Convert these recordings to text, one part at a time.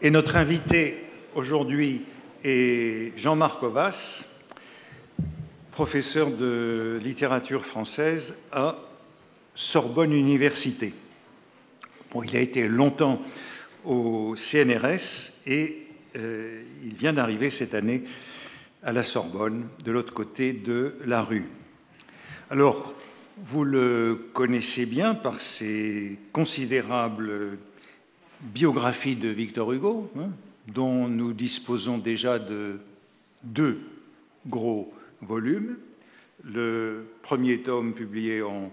Et notre invité aujourd'hui est Jean-Marc Ovas, professeur de littérature française à Sorbonne Université. Bon, il a été longtemps au CNRS et il vient d'arriver cette année à la Sorbonne, de l'autre côté de la rue. Alors, vous le connaissez bien par ses considérables biographies de Victor Hugo, dont nous disposons déjà de 2 gros volumes. Le premier tome publié en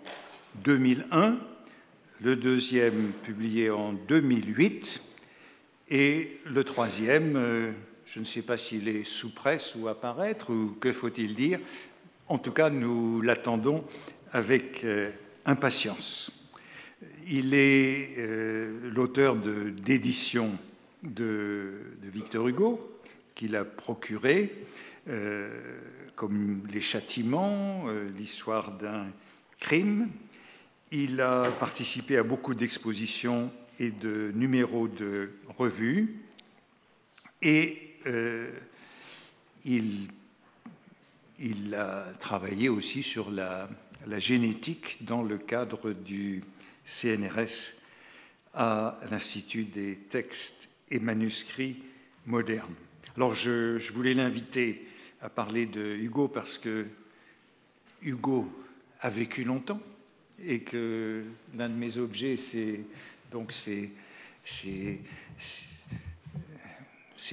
2001, le deuxième publié en 2008, et le troisième, je ne sais pas s'il est sous presse ou à paraître, ou que faut-il dire. En tout cas, nous l'attendons avec impatience. Il est l'auteur d'éditions de Victor Hugo, qu'il a procuré, comme Les Châtiments, l'histoire d'un crime. Il a participé à beaucoup d'expositions et de numéros de revues. Et il a travaillé aussi sur la génétique dans le cadre du CNRS à l'Institut des textes et manuscrits modernes. Alors je voulais l'inviter à parler de Hugo parce que Hugo a vécu longtemps et que l'un de mes objets, c'est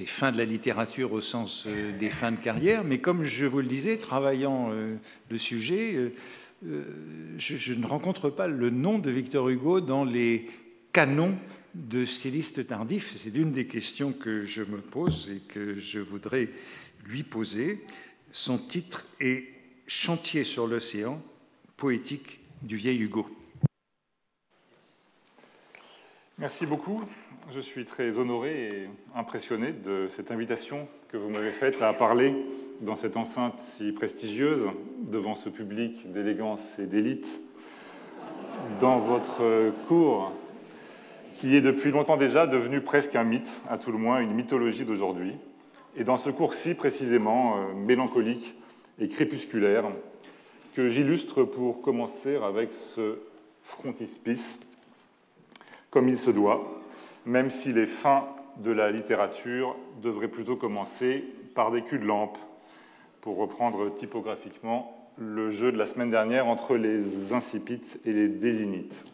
fins de la littérature au sens des fins de carrière, mais comme je vous le disais, travaillant le sujet, je ne rencontre pas le nom de Victor Hugo dans les canons de stylistes tardifs. C'est l'une des questions que je me pose et que je voudrais lui poser. Son titre est « Chantier sur l'océan, poétique du vieil Hugo ». Merci beaucoup. Je suis très honoré et impressionné de cette invitation que vous m'avez faite à parler dans cette enceinte si prestigieuse, devant ce public d'élégance et d'élite, dans votre cours qui est depuis longtemps déjà devenu presque un mythe, à tout le moins une mythologie d'aujourd'hui, et dans ce cours-ci précisément mélancolique et crépusculaire que j'illustre pour commencer avec ce frontispice, comme il se doit, même si les fins de la littérature devraient plutôt commencer par des culs de lampe, pour reprendre typographiquement le jeu de la semaine dernière entre les incipites et les désinites.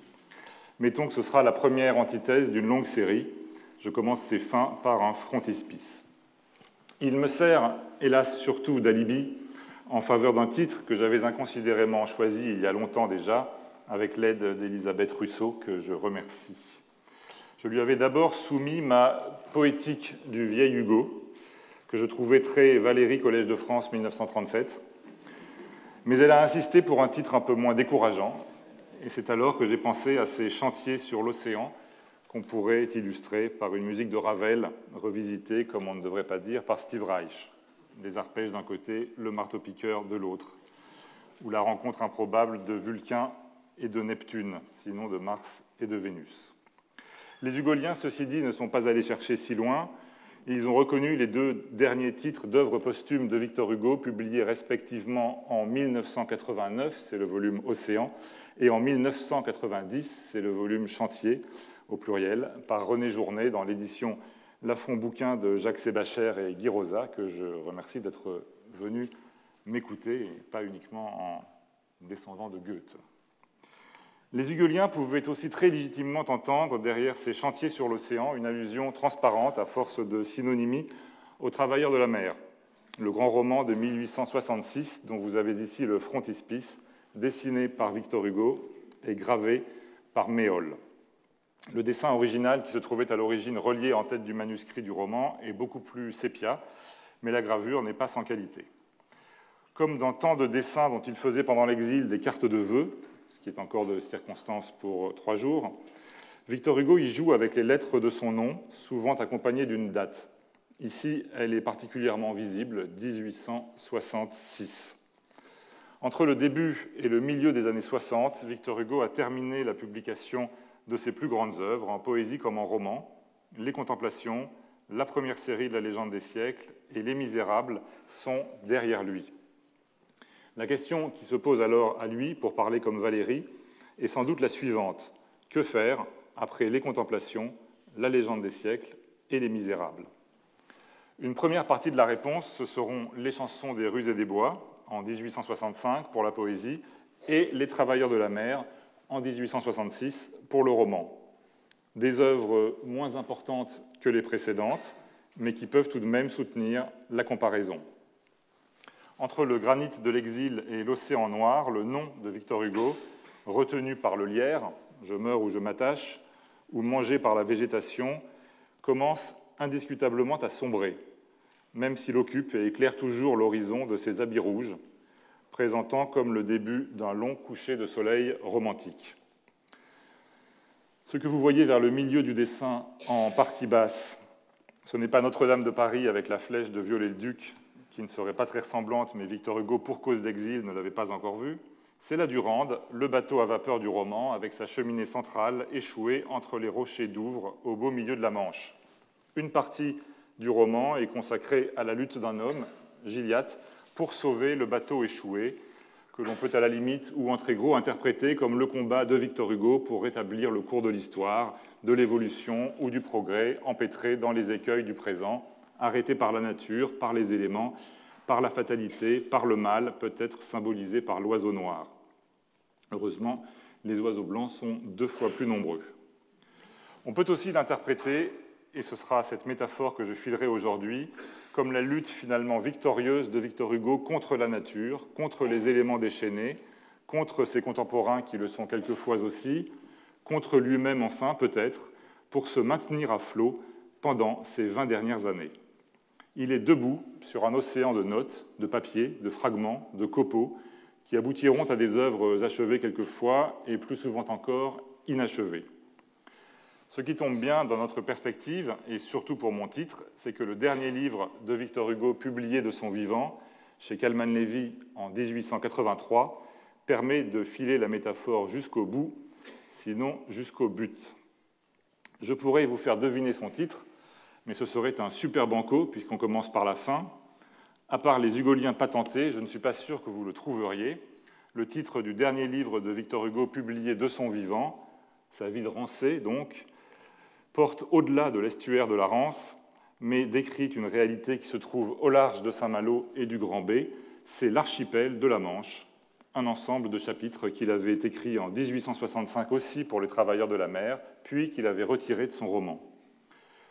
Mettons que ce sera la première antithèse d'une longue série. Je commence ces fins par un frontispice. Il me sert, hélas, surtout d'alibi en faveur d'un titre que j'avais inconsidérément choisi il y a longtemps déjà, avec l'aide d'Elisabeth Russo, que je remercie. Je lui avais d'abord soumis ma poétique du vieil Hugo, que je trouvais très Valéry, Collège de France, 1937. Mais elle a insisté pour un titre un peu moins décourageant, et c'est alors que j'ai pensé à ces chantiers sur l'océan qu'on pourrait illustrer par une musique de Ravel, revisitée, comme on ne devrait pas dire, par Steve Reich. Les arpèges d'un côté, le marteau-piqueur de l'autre, ou la rencontre improbable de Vulcain et de Neptune, sinon de Mars et de Vénus. Les Hugoliens, ceci dit, ne sont pas allés chercher si loin. Ils ont reconnu les 2 derniers titres d'œuvres posthumes de Victor Hugo, publiés respectivement en 1989, c'est le volume Océan, et en 1990, c'est le volume Chantier, au pluriel, par René Journet, dans l'édition Lafon Bouquin de Jacques Sébacher et Guy Rosa, que je remercie d'être venu m'écouter, et pas uniquement en descendant de Goethe. Les Hugoliens pouvaient aussi très légitimement entendre, derrière ces chantiers sur l'océan, une allusion transparente, à force de synonymie, aux Travailleurs de la mer, le grand roman de 1866, dont vous avez ici le frontispice, dessiné par Victor Hugo et gravé par Méhol. Le dessin original, qui se trouvait à l'origine relié en tête du manuscrit du roman, est beaucoup plus sépia, mais la gravure n'est pas sans qualité. Comme dans tant de dessins dont il faisait pendant l'exil des cartes de vœux, ce qui est encore de circonstance pour 3 jours, Victor Hugo y joue avec les lettres de son nom, souvent accompagnées d'une date. Ici, elle est particulièrement visible, 1866. Entre le début et le milieu des années 60, Victor Hugo a terminé la publication de ses plus grandes œuvres, en poésie comme en roman, Les Contemplations, la première série de la Légende des siècles et Les Misérables sont derrière lui. La question qui se pose alors à lui, pour parler comme Valéry, est sans doute la suivante. Que faire après Les Contemplations, la Légende des siècles et Les Misérables? Une première partie de la réponse, ce seront Les Chansons des rues et des bois, en 1865 pour la poésie, et Les Travailleurs de la mer, en 1866 pour le roman. Des œuvres moins importantes que les précédentes, mais qui peuvent tout de même soutenir la comparaison. Entre le granit de l'exil et l'océan noir, le nom de Victor Hugo, retenu par le lierre, je meurs ou je m'attache, ou mangé par la végétation, commence indiscutablement à sombrer, même s'il occupe et éclaire toujours l'horizon de ses habits rouges, présentant comme le début d'un long coucher de soleil romantique. Ce que vous voyez vers le milieu du dessin en partie basse, ce n'est pas Notre-Dame de Paris avec la flèche de Viollet-le-Duc, qui ne serait pas très ressemblante, mais Victor Hugo, pour cause d'exil, ne l'avait pas encore vue. C'est la Durande, le bateau à vapeur du roman, avec sa cheminée centrale échouée entre les rochers d'Ouvres, au beau milieu de la Manche. Une partie du roman est consacrée à la lutte d'un homme, Gilliatt, pour sauver le bateau échoué, que l'on peut à la limite ou en très gros interpréter comme le combat de Victor Hugo pour rétablir le cours de l'histoire, de l'évolution ou du progrès empêtré dans les écueils du présent, arrêté par la nature, par les éléments, par la fatalité, par le mal, peut-être symbolisé par l'oiseau noir. Heureusement, les oiseaux blancs sont 2 fois plus nombreux. On peut aussi l'interpréter, et ce sera cette métaphore que je filerai aujourd'hui, comme la lutte finalement victorieuse de Victor Hugo contre la nature, contre les éléments déchaînés, contre ses contemporains qui le sont quelquefois aussi, contre lui-même enfin peut-être, pour se maintenir à flot pendant ces 20 dernières années. Il est debout sur un océan de notes, de papier, de fragments, de copeaux, qui aboutiront à des œuvres achevées quelquefois et plus souvent encore inachevées. Ce qui tombe bien dans notre perspective, et surtout pour mon titre, c'est que le dernier livre de Victor Hugo publié de son vivant, chez Calman Levy en 1883, permet de filer la métaphore jusqu'au bout, sinon jusqu'au but. Je pourrais vous faire deviner son titre, mais ce serait un super banco, puisqu'on commence par la fin. À part les hugoliens patentés, je ne suis pas sûr que vous le trouveriez. Le titre du dernier livre de Victor Hugo publié de son vivant, Sa vie de Rancé donc, porte au-delà de l'estuaire de la Rance, mais décrit une réalité qui se trouve au large de Saint-Malo et du Grand B, c'est l'archipel de la Manche, un ensemble de chapitres qu'il avait écrit en 1865 aussi pour les Travailleurs de la mer, puis qu'il avait retiré de son roman.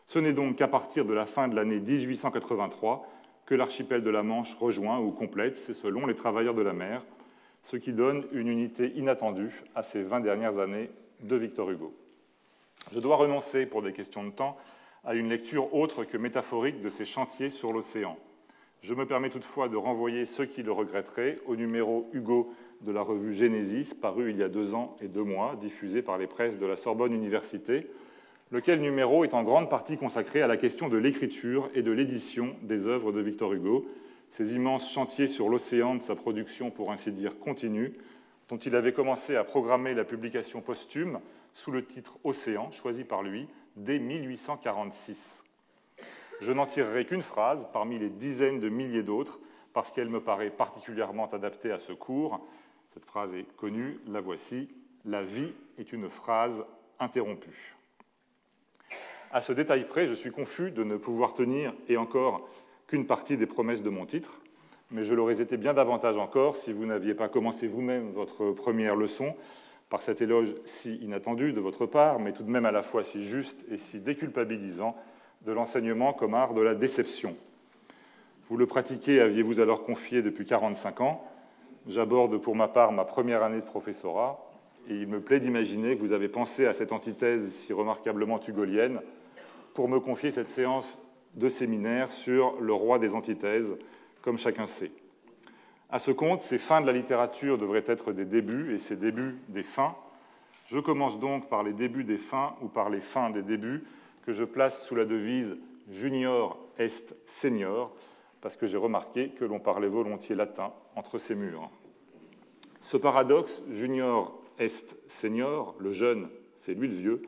Ce n'est donc qu'à partir de la fin de l'année 1883 que l'archipel de la Manche rejoint ou complète, c'est selon les Travailleurs de la mer, ce qui donne une unité inattendue à ces 20 dernières années de Victor Hugo. Je dois renoncer, pour des questions de temps, à une lecture autre que métaphorique de ces chantiers sur l'océan. Je me permets toutefois de renvoyer ceux qui le regretteraient au numéro Hugo de la revue Genesis, paru il y a 2 ans et 2 mois, diffusé par les presses de la Sorbonne Université, lequel numéro est en grande partie consacré à la question de l'écriture et de l'édition des œuvres de Victor Hugo, ces immenses chantiers sur l'océan de sa production, pour ainsi dire, continue, dont il avait commencé à programmer la publication posthume sous le titre Océan, choisi par lui, dès 1846. Je n'en tirerai qu'une phrase parmi les dizaines de milliers d'autres, parce qu'elle me paraît particulièrement adaptée à ce cours. Cette phrase est connue, la voici. La vie est une phrase interrompue. À ce détail près, je suis confus de ne pouvoir tenir, et encore, qu'une partie des promesses de mon titre, mais je l'aurais été bien davantage encore si vous n'aviez pas commencé vous-même votre première leçon par cet éloge si inattendu de votre part, mais tout de même à la fois si juste et si déculpabilisant de l'enseignement comme art de la déception. Vous le pratiquez, aviez-vous alors confié depuis 45 ans. J'aborde pour ma part ma première année de professorat, et il me plaît d'imaginer que vous avez pensé à cette antithèse si remarquablement hugolienne pour me confier cette séance de séminaire sur le roi des antithèses, comme chacun sait. À ce compte, ces fins de la littérature devraient être des débuts et ces débuts des fins. Je commence donc par les débuts des fins ou par les fins des débuts que je place sous la devise « Junior est senior », parce que j'ai remarqué que l'on parlait volontiers latin entre ces murs. Ce paradoxe, Junior est senior, le jeune, c'est lui le vieux,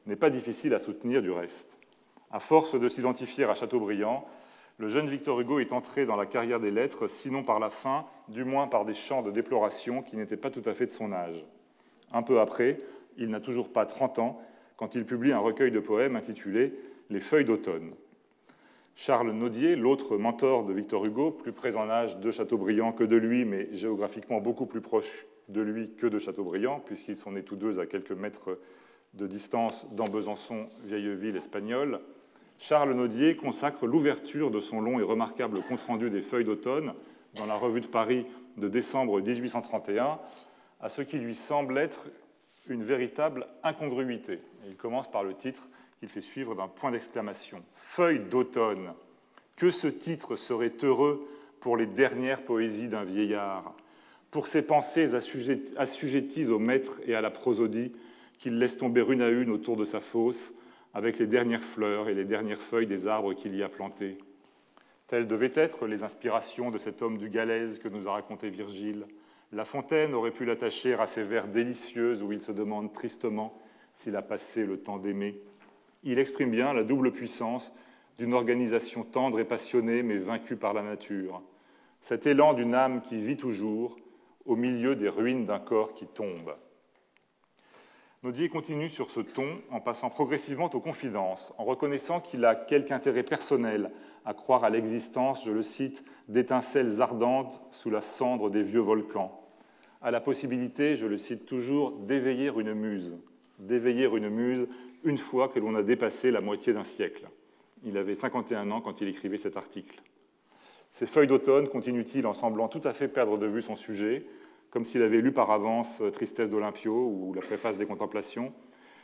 n'est pas difficile à soutenir du reste. À force de s'identifier à Chateaubriand, le jeune Victor Hugo est entré dans la carrière des lettres, sinon par la faim, du moins par des chants de déploration qui n'étaient pas tout à fait de son âge. Un peu après, il n'a toujours pas 30 ans, quand il publie un recueil de poèmes intitulé « Les feuilles d'automne ». Charles Nodier, l'autre mentor de Victor Hugo, plus près en âge de Chateaubriand que de lui, mais géographiquement beaucoup plus proche de lui que de Chateaubriand, puisqu'ils sont nés tous deux à quelques mètres de distance dans Besançon, vieille ville espagnole, Charles Nodier consacre l'ouverture de son long et remarquable compte-rendu des feuilles d'automne dans la Revue de Paris de décembre 1831 à ce qui lui semble être une véritable incongruité. Et il commence par le titre qu'il fait suivre d'un point d'exclamation. « Feuilles d'automne ! Que ce titre serait heureux pour les dernières poésies d'un vieillard, pour ces pensées assujetties au maître et à la prosodie qu'il laisse tomber une à une autour de sa fosse, avec les dernières fleurs et les dernières feuilles des arbres qu'il y a plantés. Telles devaient être les inspirations de cet homme du Galèze que nous a raconté Virgile. La Fontaine aurait pu l'attacher à ces vers délicieux où il se demande tristement s'il a passé le temps d'aimer. Il exprime bien la double puissance d'une organisation tendre et passionnée, mais vaincue par la nature. Cet élan d'une âme qui vit toujours au milieu des ruines d'un corps qui tombe. » Nodier continue sur ce ton en passant progressivement aux confidences, en reconnaissant qu'il a quelque intérêt personnel à croire à l'existence, je le cite, d'étincelles ardentes sous la cendre des vieux volcans, à la possibilité, je le cite toujours, d'éveiller une muse une fois que l'on a dépassé la moitié d'un siècle. Il avait 51 ans quand il écrivait cet article. Ces feuilles d'automne continuent-ils en semblant tout à fait perdre de vue son sujet, comme s'il avait lu par avance Tristesse d'Olympio ou la préface des Contemplations.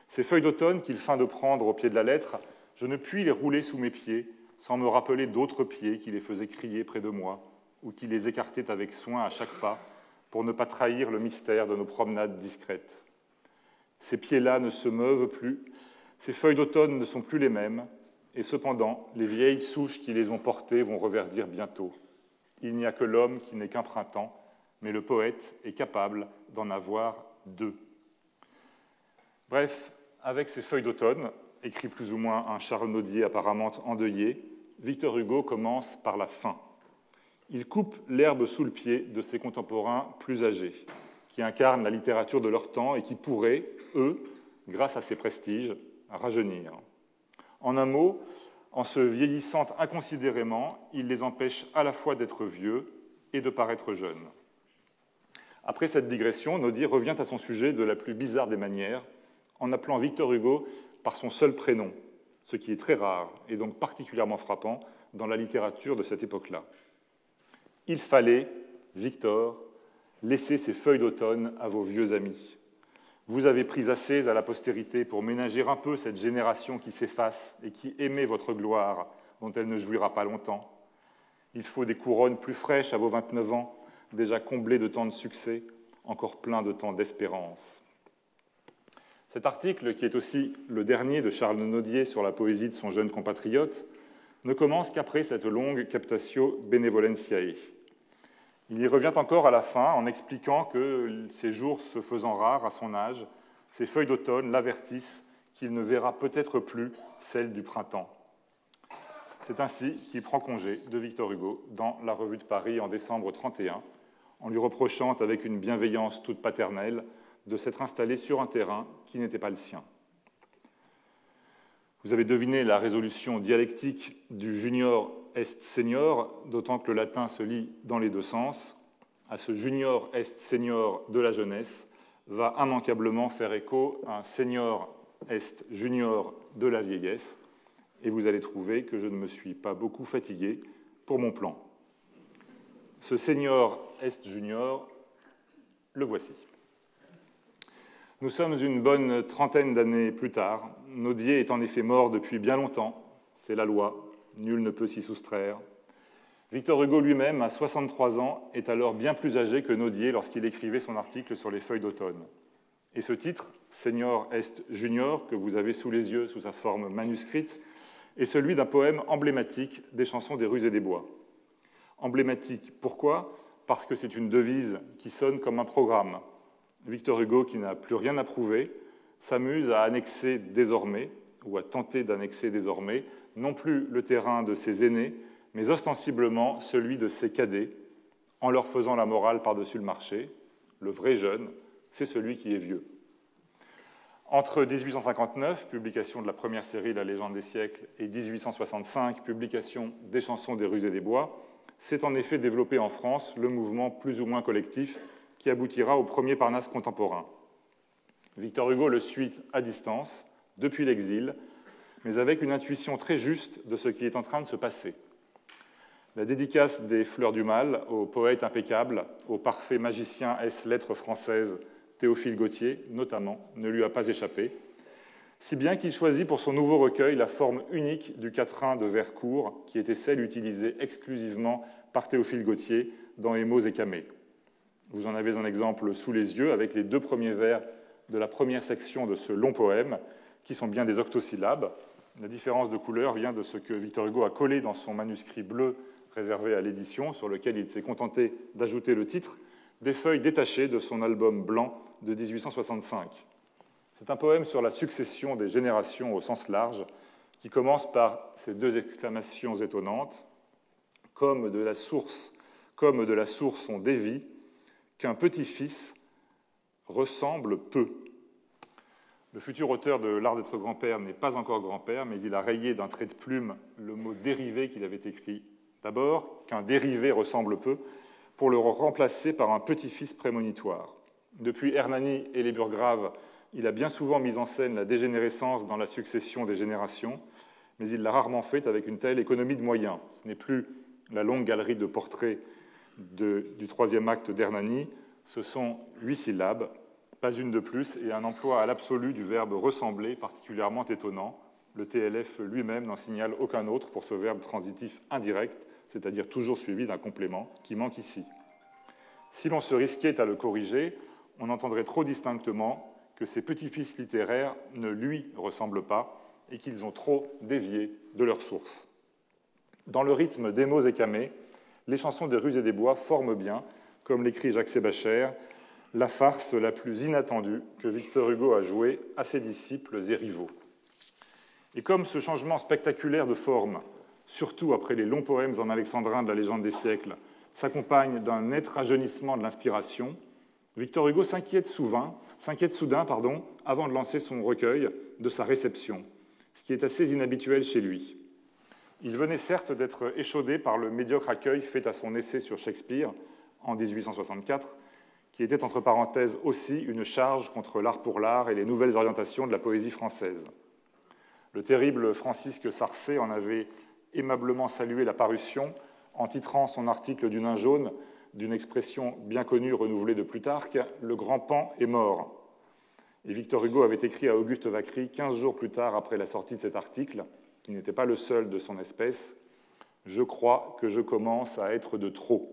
Ces feuilles d'automne qu'il feint de prendre au pied de la lettre, je ne puis les rouler sous mes pieds sans me rappeler d'autres pieds qui les faisaient crier près de moi ou qui les écartaient avec soin à chaque pas pour ne pas trahir le mystère de nos promenades discrètes. Ces pieds-là ne se meuvent plus, ces feuilles d'automne ne sont plus les mêmes, et cependant, les vieilles souches qui les ont portées vont reverdir bientôt. Il n'y a que l'homme qui n'est qu'un printemps, mais le poète est capable d'en avoir deux. Bref, avec ces feuilles d'automne, écrit plus ou moins un Charles Nodier apparemment endeuillé, Victor Hugo commence par la fin. Il coupe l'herbe sous le pied de ses contemporains plus âgés, qui incarnent la littérature de leur temps et qui pourraient, eux, grâce à ses prestiges, rajeunir. En un mot, en se vieillissant inconsidérément, il les empêche à la fois d'être vieux et de paraître jeunes. Après cette digression, Nodier revient à son sujet de la plus bizarre des manières, en appelant Victor Hugo par son seul prénom, ce qui est très rare et donc particulièrement frappant dans la littérature de cette époque-là. Il fallait, Victor, laisser ces feuilles d'automne à vos vieux amis. Vous avez pris assez à la postérité pour ménager un peu cette génération qui s'efface et qui aimait votre gloire, dont elle ne jouira pas longtemps. Il faut des couronnes plus fraîches à vos 29 ans, déjà comblés de tant de succès, encore plein de tant d'espérance. Cet article, qui est aussi le dernier de Charles Nodier sur la poésie de son jeune compatriote, ne commence qu'après cette longue captatio benevolentiae. Il y revient encore à la fin en expliquant que, ces jours se faisant rares à son âge, ces feuilles d'automne l'avertissent qu'il ne verra peut-être plus celles du printemps. C'est ainsi qu'il prend congé de Victor Hugo dans la Revue de Paris en décembre 1931, en lui reprochant avec une bienveillance toute paternelle de s'être installé sur un terrain qui n'était pas le sien. Vous avez deviné la résolution dialectique du junior est senior, d'autant que le latin se lit dans les deux sens. À ce junior est senior de la jeunesse va immanquablement faire écho à un senior est junior de la vieillesse, et vous allez trouver que je ne me suis pas beaucoup fatigué pour mon plan. Ce senior est junior, le voici. Nous sommes une bonne trentaine d'années plus tard. Nodier est en effet mort depuis bien longtemps. C'est la loi, nul ne peut s'y soustraire. Victor Hugo lui-même, à 63 ans, est alors bien plus âgé que Nodier lorsqu'il écrivait son article sur les feuilles d'automne. Et ce titre, Senior est Junior, que vous avez sous les yeux sous sa forme manuscrite, est celui d'un poème emblématique des chansons des rues et des bois. Emblématique, pourquoi ? Parce que c'est une devise qui sonne comme un programme. Victor Hugo, qui n'a plus rien à prouver, s'amuse à annexer désormais, ou à tenter d'annexer désormais, non plus le terrain de ses aînés, mais ostensiblement celui de ses cadets, en leur faisant la morale par-dessus le marché. Le vrai jeune, c'est celui qui est vieux. Entre 1859, publication de la première série La légende des siècles, et 1865, publication des chansons des rues et des bois, s'est en effet développé en France le mouvement plus ou moins collectif qui aboutira au premier Parnasse contemporain. Victor Hugo le suit à distance, depuis l'exil, mais avec une intuition très juste de ce qui est en train de se passer. La dédicace des Fleurs du Mal au poète impeccable, au parfait magicien ès-lettres françaises Théophile Gautier, notamment, ne lui a pas échappé, si bien qu'il choisit pour son nouveau recueil la forme unique du quatrain de vers court, qui était celle utilisée exclusivement par Théophile Gautier dans Émaux et Camée. Vous en avez un exemple sous les yeux, avec les 2 premiers vers de la première section de ce long poème, qui sont bien des octosyllabes. La différence de couleur vient de ce que Victor Hugo a collé dans son manuscrit bleu réservé à l'édition, sur lequel il s'est contenté d'ajouter le titre, des feuilles détachées de son album blanc de 1865. C'est un poème sur la succession des générations au sens large, qui commence par ces 2 exclamations étonnantes. Comme de la source on dévie, qu'un petit-fils ressemble peu. Le futur auteur de L'art d'être grand-père n'est pas encore grand-père, mais il a rayé d'un trait de plume le mot dérivé qu'il avait écrit. D'abord, qu'un dérivé ressemble peu, pour le remplacer par un petit-fils prémonitoire. Depuis Hernani et les Burgraves, il a bien souvent mis en scène la dégénérescence dans la succession des générations, mais il l'a rarement fait avec une telle économie de moyens. Ce n'est plus la longue galerie de portraits du 3e acte d'Hernani, ce sont 8 syllabes, pas une de plus, et un emploi à l'absolu du verbe ressembler particulièrement étonnant. Le TLF lui-même n'en signale aucun autre pour ce verbe transitif indirect, c'est-à-dire toujours suivi d'un complément, qui manque ici. Si l'on se risquait à le corriger, on entendrait trop distinctement que ces petits-fils littéraires ne lui ressemblent pas et qu'ils ont trop dévié de leur source. Dans le rythme d'Émaux et Camée, les chansons des rues et des bois forment bien, comme l'écrit Jacques Sébacher, la farce la plus inattendue que Victor Hugo a jouée à ses disciples et rivaux. Et comme ce changement spectaculaire de forme, surtout après les longs poèmes en alexandrin de la légende des siècles, s'accompagne d'un net rajeunissement de l'inspiration, Victor Hugo s'inquiète soudain, avant de lancer son recueil, de sa réception, ce qui est assez inhabituel chez lui. Il venait certes d'être échaudé par le médiocre accueil fait à son essai sur Shakespeare en 1864, qui était entre parenthèses aussi une charge contre l'art pour l'art et les nouvelles orientations de la poésie française. Le terrible Francisque Sarcey en avait aimablement salué la parution en titrant son article du Nain jaune d'une expression bien connue renouvelée de Plutarque, « Le grand Pan est mort ». Et Victor Hugo avait écrit à Auguste Vacry 15 jours plus tard après la sortie de cet article, qui n'était pas le seul de son espèce, « Je crois que je commence à être de trop.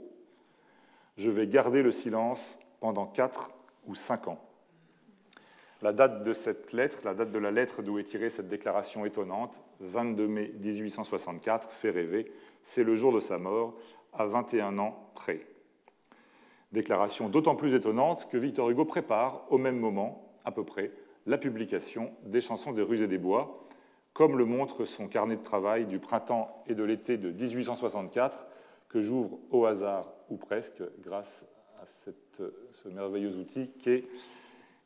Je vais garder le silence pendant 4 ou 5 ans. » La date de cette lettre, la date de la lettre d'où est tirée cette déclaration étonnante, 22 mai 1864, fait rêver, c'est le jour de sa mort, à 21 ans près. Déclaration d'autant plus étonnante que Victor Hugo prépare, au même moment, à peu près, la publication des chansons des rues et des bois, comme le montre son carnet de travail du printemps et de l'été de 1864, que j'ouvre au hasard, ou presque, grâce à ce merveilleux outil qu'est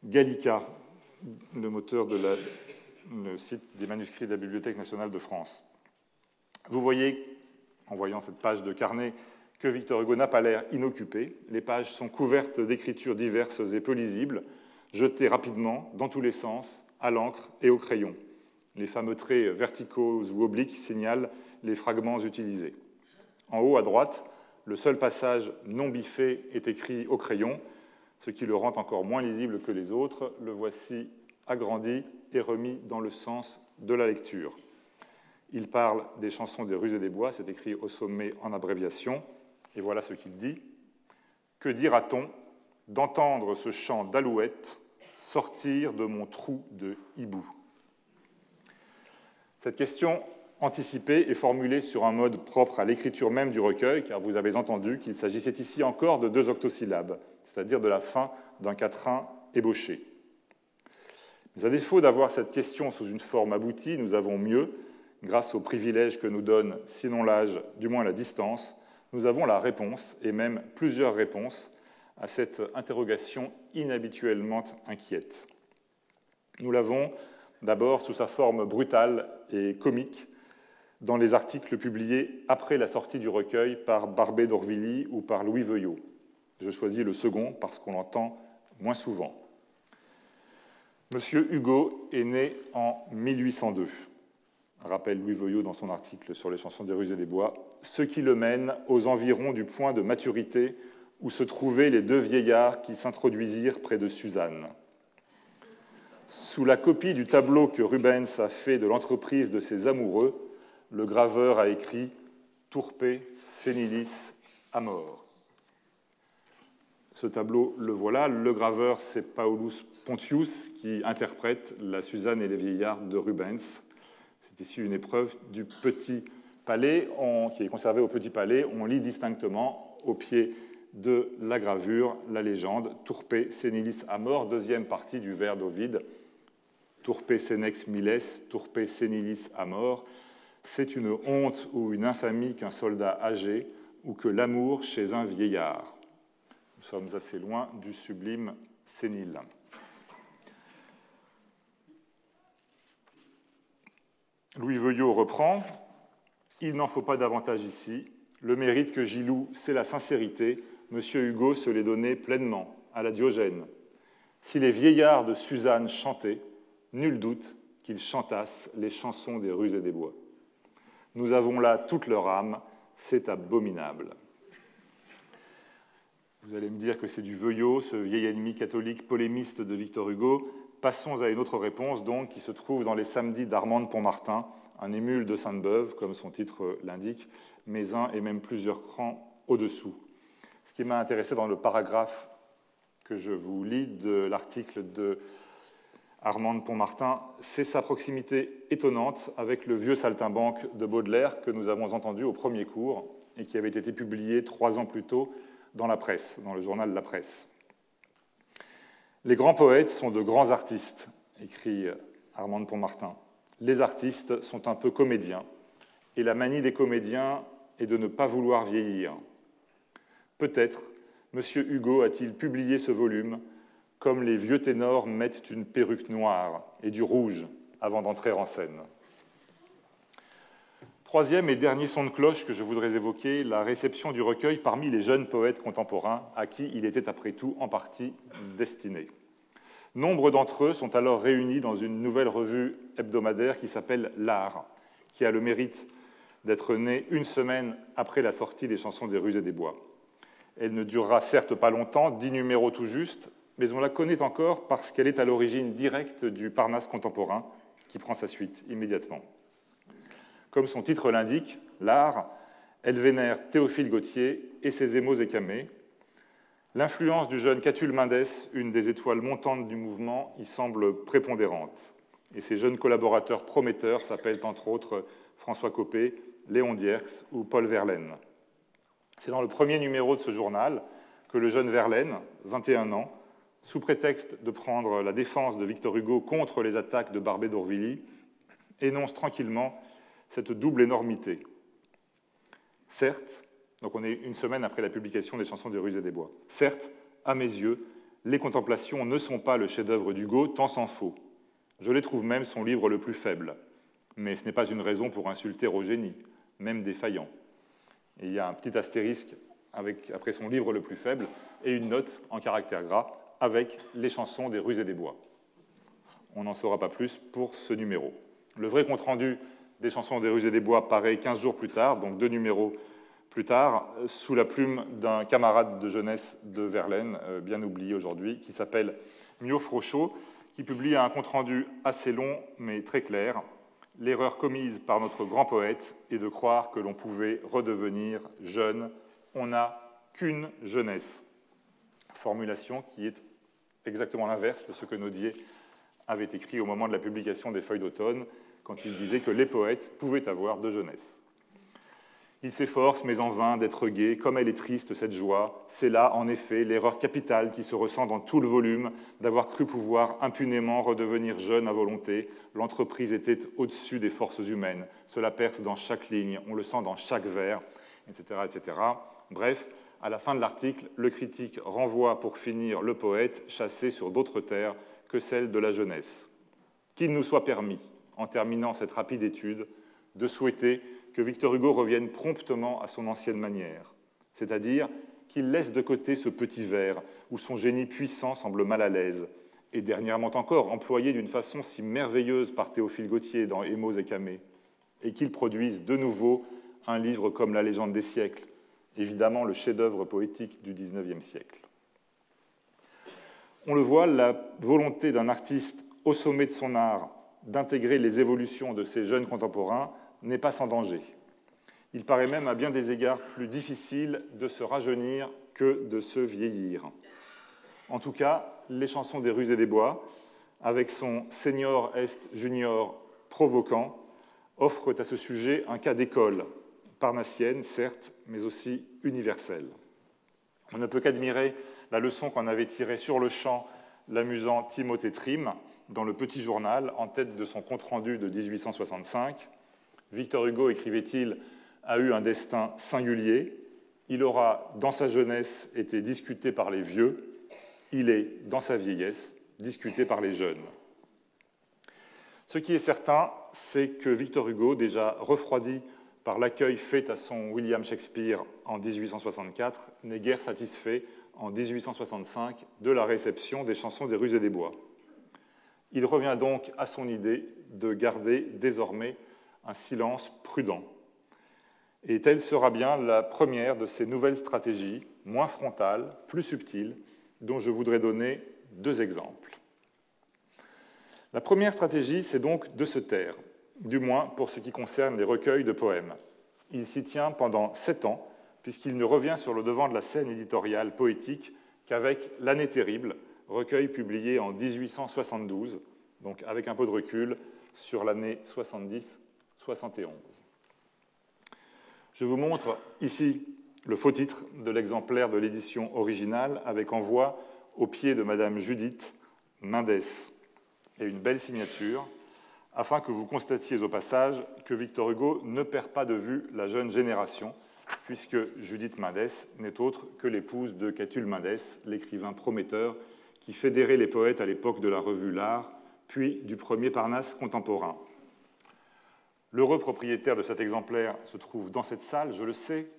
Gallica, le moteur de le site des manuscrits de la Bibliothèque nationale de France. Vous voyez, en voyant cette page de carnet, que Victor Hugo n'a pas l'air inoccupé. Les pages sont couvertes d'écritures diverses et peu lisibles, jetées rapidement, dans tous les sens, à l'encre et au crayon. Les fameux traits verticaux ou obliques signalent les fragments utilisés. En haut, à droite, le seul passage non biffé est écrit au crayon, ce qui le rend encore moins lisible que les autres. Le voici agrandi et remis dans le sens de la lecture. Il parle des chansons des rues et des bois, c'est écrit au sommet en abréviation, et voilà ce qu'il dit. « Que dira-t-on d'entendre ce chant d'alouette sortir de mon trou de hibou ?» Cette question anticipée est formulée sur un mode propre à l'écriture même du recueil, car vous avez entendu qu'il s'agissait ici encore de 2 octosyllabes, c'est-à-dire de la fin d'un quatrain ébauché. Mais à défaut d'avoir cette question sous une forme aboutie, nous avons mieux, grâce aux privilèges que nous donne, sinon l'âge, du moins la distance, nous avons la réponse, et même plusieurs réponses, à cette interrogation inhabituellement inquiète. Nous l'avons d'abord sous sa forme brutale et comique dans les articles publiés après la sortie du recueil par Barbé d'Aurevilly ou par Louis Veuillot. Je choisis le second parce qu'on l'entend moins souvent. Monsieur Hugo est né en 1802, rappelle Louis Veuillot dans son article sur les chansons des rues et des bois, ce qui le mène aux environs du point de maturité où se trouvaient les deux vieillards qui s'introduisirent près de Suzanne. Sous la copie du tableau que Rubens a fait de l'entreprise de ses amoureux, le graveur a écrit « Turpe senilis amor ». Ce tableau, le voilà. Le graveur, c'est Paulus Pontius, qui interprète la Suzanne et les vieillards de Rubens. C'est ici une épreuve du Petit Palais, qui est conservée au Petit Palais. On lit distinctement au pied de la gravure la légende « Turpe senilis amor », deuxième partie du vers d'Ovide. « Turpe senex miles, turpe senilis amor ». C'est une honte ou une infamie qu'un soldat âgé ou que l'amour chez un vieillard. Nous sommes assez loin du sublime sénile. Louis Veuillot reprend. Il n'en faut pas davantage ici. Le mérite que j'y loue, c'est la sincérité. Monsieur Hugo se l'est donné pleinement, à la Diogène. Si les vieillards de Suzanne chantaient, nul doute qu'ils chantassent les chansons des rues et des bois. Nous avons là toute leur âme, c'est abominable. Vous allez me dire que c'est du Veuillot, ce vieil ennemi catholique polémiste de Victor Hugo. Passons à une autre réponse, donc, qui se trouve dans les Samedis d'Armand de Pontmartin, un émule de Sainte-Beuve, comme son titre l'indique, mais un et même plusieurs crans au-dessous. Ce qui m'a intéressé dans le paragraphe que je vous lis de l'article de Armand de Pontmartin, c'est sa proximité étonnante avec le vieux saltimbanque de Baudelaire que nous avons entendu au premier cours et qui avait été publié 3 ans plus tôt dans la presse, dans le journal La Presse. Les grands poètes sont de grands artistes, écrit Armand de Pontmartin. Les artistes sont un peu comédiens, et la manie des comédiens est de ne pas vouloir vieillir. Peut-être M. Hugo a-t-il publié ce volume comme les vieux ténors mettent une perruque noire et du rouge avant d'entrer en scène. Troisième et dernier son de cloche que je voudrais évoquer, la réception du recueil parmi les jeunes poètes contemporains à qui il était après tout en partie destiné. Nombre d'entre eux sont alors réunis dans une nouvelle revue hebdomadaire qui s'appelle L'Art, qui a le mérite d'être née une semaine après la sortie des chansons des rues et des bois. Elle ne durera certes pas longtemps, 10 numéros tout juste, mais on la connaît encore parce qu'elle est à l'origine directe du Parnasse contemporain, qui prend sa suite immédiatement. Comme son titre l'indique, L'Art, elle vénère Théophile Gautier et ses émaux écamés. L'influence du jeune Catulle Mendès, une des étoiles montantes du mouvement, y semble prépondérante. Et ses jeunes collaborateurs prometteurs s'appellent entre autres François Copé, Léon Dierks ou Paul Verlaine. C'est dans le premier numéro de ce journal que le jeune Verlaine, 21 ans, sous prétexte de prendre la défense de Victor Hugo contre les attaques de Barbé d'Aurevilly, énonce tranquillement cette double énormité. Certes, donc on est une semaine après la publication des chansons des rues et des bois, certes, à mes yeux, les Contemplations ne sont pas le chef-d'œuvre d'Hugo, tant s'en faut. Je les trouve même son livre le plus faible. Mais ce n'est pas une raison pour insulter au génie, même défaillant. Et il y a un petit astérisque après son livre le plus faible et une note en caractère gras avec les chansons des rues et des bois. On n'en saura pas plus pour ce numéro. Le vrai compte-rendu des chansons des rues et des bois paraît 15 jours plus tard, donc 2 numéros plus tard, sous la plume d'un camarade de jeunesse de Verlaine, bien oublié aujourd'hui, qui s'appelle Mio Frochot, qui publie un compte-rendu assez long mais très clair. L'erreur commise par notre grand poète est de croire que l'on pouvait redevenir jeune. On n'a qu'une jeunesse. Formulation qui est exactement l'inverse de ce que Nodier avait écrit au moment de la publication des Feuilles d'automne, quand il disait que les poètes pouvaient avoir de jeunesse. Il s'efforce, mais en vain, d'être gai, comme elle est triste, cette joie. C'est là, en effet, l'erreur capitale qui se ressent dans tout le volume, d'avoir cru pouvoir impunément redevenir jeune à volonté. L'entreprise était au-dessus des forces humaines. Cela perce dans chaque ligne, on le sent dans chaque vers, etc., etc. Bref, à la fin de l'article, le critique renvoie pour finir le poète chassé sur d'autres terres que celles de la jeunesse. Qu'il nous soit permis, en terminant cette rapide étude, de souhaiter que Victor Hugo revienne promptement à son ancienne manière, c'est-à-dire qu'il laisse de côté ce petit vers où son génie puissant semble mal à l'aise, et dernièrement encore employé d'une façon si merveilleuse par Théophile Gautier dans Émaux et Camée, et qu'il produise de nouveau un livre comme La légende des siècles, évidemment le chef-d'œuvre poétique du XIXe siècle. On le voit, la volonté d'un artiste au sommet de son art d'intégrer les évolutions de ses jeunes contemporains n'est pas sans danger. Il paraît même à bien des égards plus difficile de se rajeunir que de se vieillir. En tout cas, les chansons des rues et des bois, avec son senior est junior provoquant, offrent à ce sujet un cas d'école, parnassienne, certes, mais aussi universelle. On ne peut qu'admirer la leçon qu'en avait tirée sur le champ l'amusant Timothée Trim dans le Petit Journal, en tête de son compte-rendu de 1865. Victor Hugo, écrivait-il, a eu un destin singulier. Il aura, dans sa jeunesse, été discuté par les vieux. Il est, dans sa vieillesse, discuté par les jeunes. Ce qui est certain, c'est que Victor Hugo, déjà refroidi par l'accueil fait à son William Shakespeare en 1864, n'est guère satisfait en 1865 de la réception des chansons des rues et des bois. Il revient donc à son idée de garder désormais un silence prudent. Et telle sera bien la première de ces nouvelles stratégies, moins frontales, plus subtiles, dont je voudrais donner deux exemples. La première stratégie, c'est donc de se taire, du moins pour ce qui concerne les recueils de poèmes. Il s'y tient pendant 7 ans, puisqu'il ne revient sur le devant de la scène éditoriale poétique qu'avec L'année terrible, recueil publié en 1872, donc avec un peu de recul, sur l'année 70-71. Je vous montre ici le faux titre de l'exemplaire de l'édition originale avec envoi au pied de Madame Judith Mendès et une belle signature, afin que vous constatiez au passage que Victor Hugo ne perd pas de vue la jeune génération, puisque Judith Mendès n'est autre que l'épouse de Catulle Mendès, l'écrivain prometteur qui fédérait les poètes à l'époque de la revue L'Art, puis du premier Parnasse contemporain. L'heureux propriétaire de cet exemplaire se trouve dans cette salle, je le sais,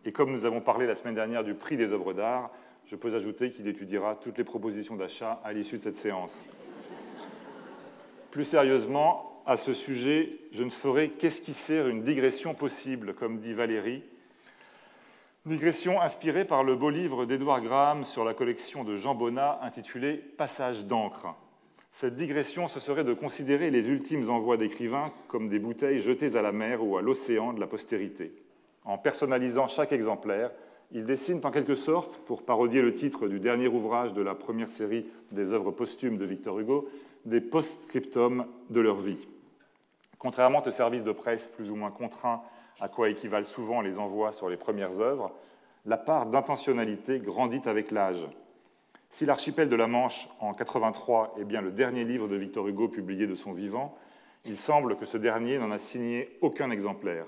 et comme nous avons parlé la semaine dernière du prix des œuvres d'art, je peux ajouter qu'il étudiera toutes les propositions d'achat à l'issue de cette séance. Plus sérieusement, à ce sujet, je ne ferai qu'esquisser une digression possible, comme dit Valérie, digression inspirée par le beau livre d'Édouard Graham sur la collection de Jean Bonnat intitulé « Passage d'encre ». Cette digression, ce serait de considérer les ultimes envois d'écrivains comme des bouteilles jetées à la mer ou à l'océan de la postérité. En personnalisant chaque exemplaire, ils dessinent en quelque sorte, pour parodier le titre du dernier ouvrage de la première série des œuvres posthumes de Victor Hugo, des post-scriptums de leur vie. Contrairement aux services de presse plus ou moins contraints, à quoi équivalent souvent les envois sur les premières œuvres, la part d'intentionnalité grandit avec l'âge. Si L'Archipel de la Manche, en 83, est bien le dernier livre de Victor Hugo publié de son vivant, il semble que ce dernier n'en a signé aucun exemplaire.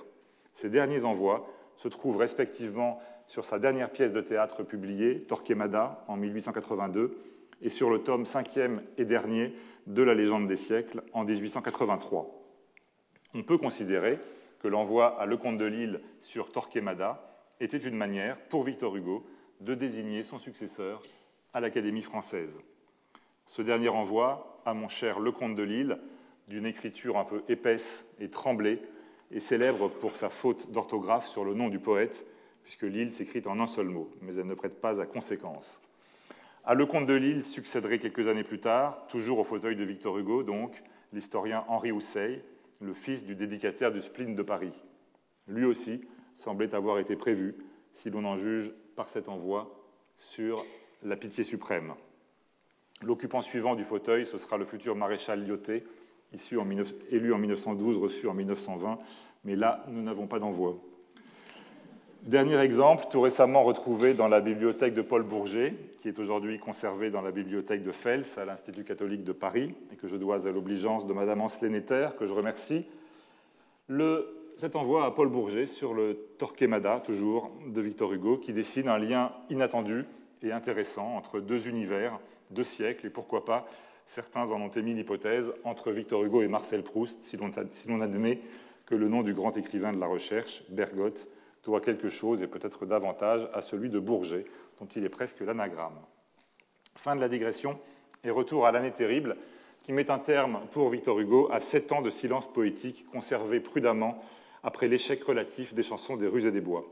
Ces derniers envois se trouvent respectivement sur sa dernière pièce de théâtre publiée, Torquemada, en 1882, et sur le tome 5e et dernier de La légende des siècles, en 1883. On peut considérer que l'envoi à Lecomte de Lille sur Torquemada était une manière, pour Victor Hugo, de désigner son successeur à l'Académie française. Ce dernier envoi à mon cher Lecomte de Lille, d'une écriture un peu épaisse et tremblée, est célèbre pour sa faute d'orthographe sur le nom du poète, puisque Lille s'écrit en un seul mot, mais elle ne prête pas à conséquence. À Lecomte de Lille succéderait quelques années plus tard, toujours au fauteuil de Victor Hugo, donc, l'historien Henri Houssaye, le fils du dédicataire du Spleen de Paris. Lui aussi semblait avoir été prévu, si l'on en juge par cet envoi sur la pitié suprême. L'occupant suivant du fauteuil, ce sera le futur maréchal Lyautey, élu en 1912, reçu en 1920, mais là, nous n'avons pas d'envoi. Dernier exemple, tout récemment retrouvé dans la bibliothèque de Paul Bourget, qui est aujourd'hui conservée dans la bibliothèque de Fels, à l'Institut catholique de Paris, et que je dois à l'obligeance de Madame Anslenetter, que je remercie. Cet envoi à Paul Bourget sur le Torquemada, toujours, de Victor Hugo, qui dessine un lien inattendu et intéressant entre deux univers, 2 siècles, et pourquoi pas, certains en ont émis l'hypothèse, entre Victor Hugo et Marcel Proust, si l'on admet que le nom du grand écrivain de la recherche, Bergotte, doit quelque chose, et peut-être davantage, à celui de Bourget, dont il est presque l'anagramme. Fin de la digression, et retour à l'année terrible, qui met un terme pour Victor Hugo à 7 ans de silence poétique conservé prudemment après l'échec relatif des chansons des rues et des bois.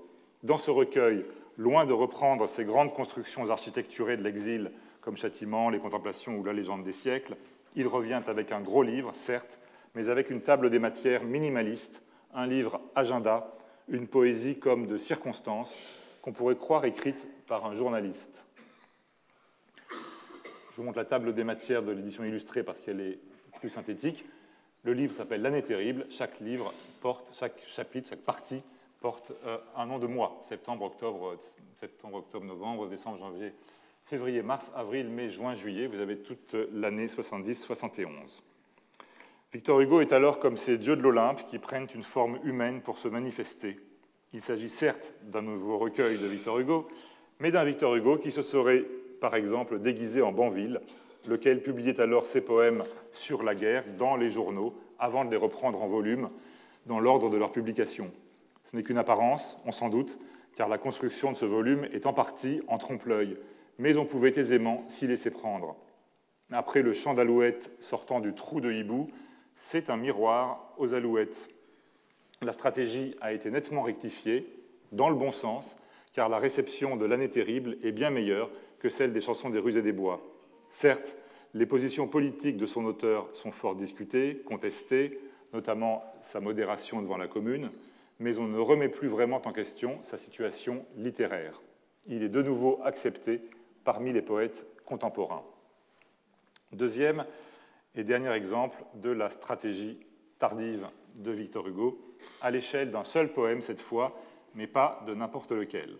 Dans ce recueil, loin de reprendre ces grandes constructions architecturées de l'exil, comme Châtiment, Les Contemplations ou La Légende des siècles, il revient avec un gros livre, certes, mais avec une table des matières minimaliste, un livre agenda, une poésie comme de circonstance qu'on pourrait croire écrite par un journaliste. Je vous montre la table des matières de l'édition illustrée parce qu'elle est plus synthétique. Le livre s'appelle L'année terrible. Chaque chapitre, chaque partie porte un nom de mois. Septembre, octobre, novembre, décembre, janvier, février, mars, avril, mai, juin, juillet. Vous avez toute l'année 70-71. Victor Hugo est alors comme ces dieux de l'Olympe qui prennent une forme humaine pour se manifester. Il s'agit certes d'un nouveau recueil de Victor Hugo, mais d'un Victor Hugo qui se serait, par exemple, déguisé en Banville, lequel publiait alors ses poèmes sur la guerre dans les journaux, avant de les reprendre en volume, dans l'ordre de leur publication. Ce n'est qu'une apparence, on s'en doute, car la construction de ce volume est en partie en trompe-l'œil, mais on pouvait aisément s'y laisser prendre. Après le chant d'alouette sortant du trou de hibou, c'est un miroir aux alouettes. La stratégie a été nettement rectifiée, dans le bon sens, car la réception de l'année terrible est bien meilleure que celle des chansons des rues et des bois. Certes, les positions politiques de son auteur sont fort discutées, contestées, notamment sa modération devant la Commune, mais on ne remet plus vraiment en question sa situation littéraire. Il est de nouveau accepté parmi les poètes contemporains. Deuxième et dernier exemple de la stratégie tardive de Victor Hugo, à l'échelle d'un seul poème cette fois, mais pas de n'importe lequel.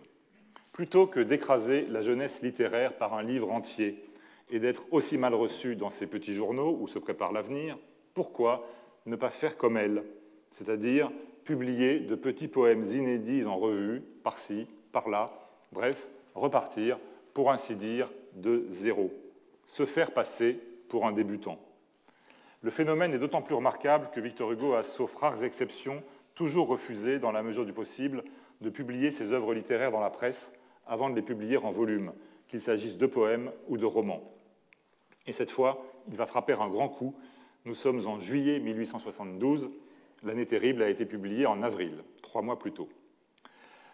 Plutôt que d'écraser la jeunesse littéraire par un livre entier et d'être aussi mal reçu dans ses petits journaux où se prépare l'avenir, pourquoi ne pas faire comme elle, c'est-à-dire publier de petits poèmes inédits en revue, par-ci, par-là, bref, repartir, pour ainsi dire, de zéro, se faire passer pour un débutant. Le phénomène est d'autant plus remarquable que Victor Hugo a, sauf rares exceptions, toujours refusé, dans la mesure du possible, de publier ses œuvres littéraires dans la presse avant de les publier en volume, qu'il s'agisse de poèmes ou de romans. Et cette fois, il va frapper un grand coup. Nous sommes en juillet 1872. L'année terrible a été publiée en avril, 3 mois plus tôt.